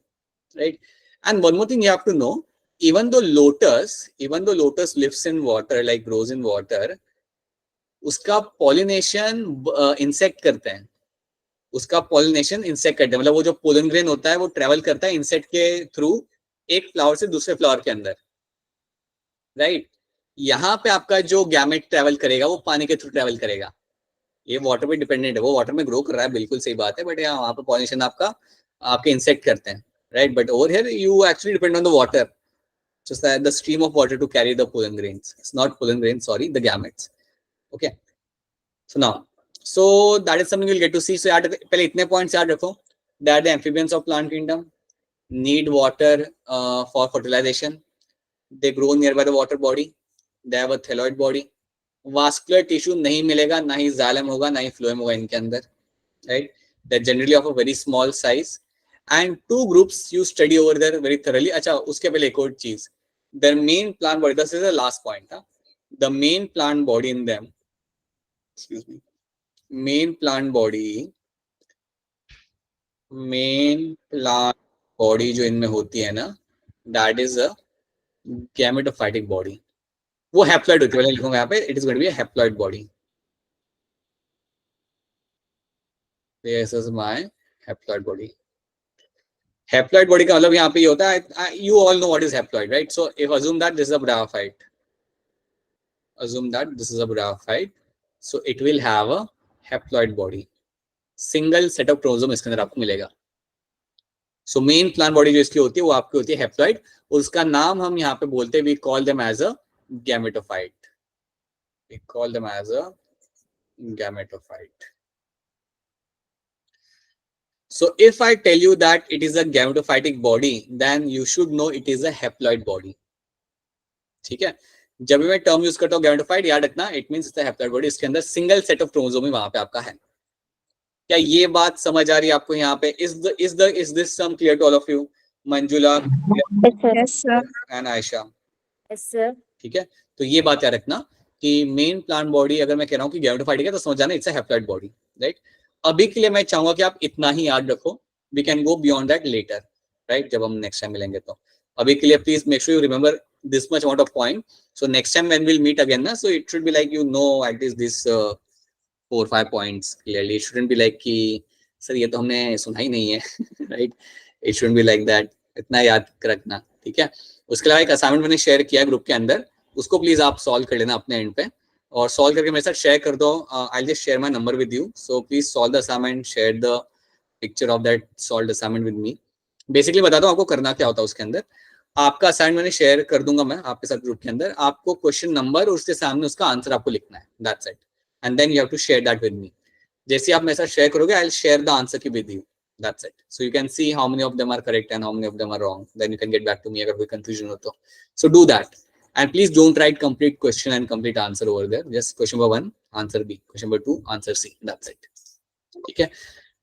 Speaker 1: right? And one more thing you have to know, even though lotus lives in water, like grows in water, उसका pollination insect करते हैं. उसका pollination insect करते हैं, मतलब वो जो pollen grain होता है वो travel करता है insect के through एक फ्लावर से दूसरे फ्लावर के अंदर, राइट? यहाँ पे आपका जो गैमेट ट्रेवल करेगा वो पानी के थ्रू ट्रेवल करेगा. ये वाटर पे डिपेंडेंट है, वो वाटर में ग्रो कर रहा है, बिल्कुल सही बात है, बट यहाँ वहाँ पे पॉलिनेशन आपका आपके इंसेक्ट करते हैं, right? But over here you actually depend on the water, just the stream of water to carry the pollen grains. It's not pollen grains, sorry, the gametes. Okay, so now, so that is something you'll get to see. So याद, पहले इतने points याद रखो. They are the amphibians of plant kingdom, need water for fertilization, they grow nearby the water body, they have a thyroid body, vascular tissue नहीं मिलेगा, ना ही xylem होगा, ना ही phloem होगा इनके अंदर, right? They're generally of a very small size. And two groups you study over there very thoroughly. अच्छा, उसके पहले एक और चीज, their main plant body, this is the last point, huh? The main plant body in them, excuse me, main plant body जो इनमें होती है ना, that is a gametophytic body. वो हैप्लॉइड होती है, मैं लिखूंगा यहाँ पे, it is going to be a haploid body. This is my haploid body. Haploid body का मतलब यहाँ पे ये होता है, you all know what is haploid, right? So if assume that this is a bryophyte, so it will have a haploid body. Single set of chromosome इसके अंदर आपको मिलेगा. So main plant body जो इसकी होती है वो आपकी होती है haploid, और उसका नाम हम यहाँ पे बोलते हैं, we call them as a gametophyte. We call them as a gametophyte. So if I tell you that it is a gametophytic body, then you should know it is a haploid body. ठीक है, जब भी मैं term use करता हूँ gametophyte, याद रखना it means it's a haploid body, इसके अंदर सिंगल सेट ऑफ क्रोमोसोम ही वहां पे आपका है. क्या ये बात समझ आ रही है आपको यहाँ पे? Is this some clear to all of you? Manjula
Speaker 3: Yes, sir.
Speaker 1: And Ayesha?
Speaker 4: Yes, sir.
Speaker 1: ठीक है, तो ये बात याद रखना कि मेन प्लांट बॉडी अगर मैं कह रहा हूँ कि गैमेटोफाइटिक है तो समझ जाना it's a haploid body, right? अभी के लिए मैं चाहूंगा कि आप इतना ही याद रखो, we can go beyond that later, right, जब हम नेक्स्ट टाइम मिलेंगे. तो अभी के लिए please make sure you remember this much amount of point. So next time when we'll meet again, so it should be like you know at least this 4-5 points clearly. It shouldn't be like कि sir ये तो हमने सुना ही नहीं है, right? It shouldn't be like that. इतना याद रखना, ठीक है? उसके अलावा एक असाइनमेंट मैंने शेयर किया ग्रुप के अंदर, उसको प्लीज आप सॉल्व कर लेना अपने एंड पे, और सॉल्व करके मेरे साथ शेयर कर दो. I just share my number with you, so please solve the assignment, share the picture of that solve assignment with me. Basically बताता हूँ आपको करना क्या होता है उसके अंदर. आपका असाइनमेंट मैंने शेयर कर दूंगा मैं आपके साथ ग्रुप के अंदर, आपको क्वेश्चन नंबर और उसके सामने उसका आंसर आपको लिखना है, that's it, and then you have to share that with me. जैसे आप मेरे साथ शेयर करोगे, I will share the answer की with you, that's it. So you can see how many of them are correct and how many of them are wrong, then you can get back to me अगर कोई confusion हो तो. So do that, and please don't write complete question and complete answer over there. Just question number 1 answer B, question number 2 answer C, that's it. ठीक है.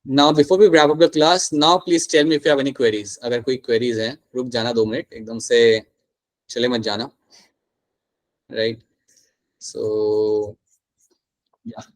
Speaker 1: Now before we wrap up the class, now please tell me if you have any queries. अगर कोई queries है, रुक जाना 2 minute, एकदम से चले मत जाना, right? So yeah.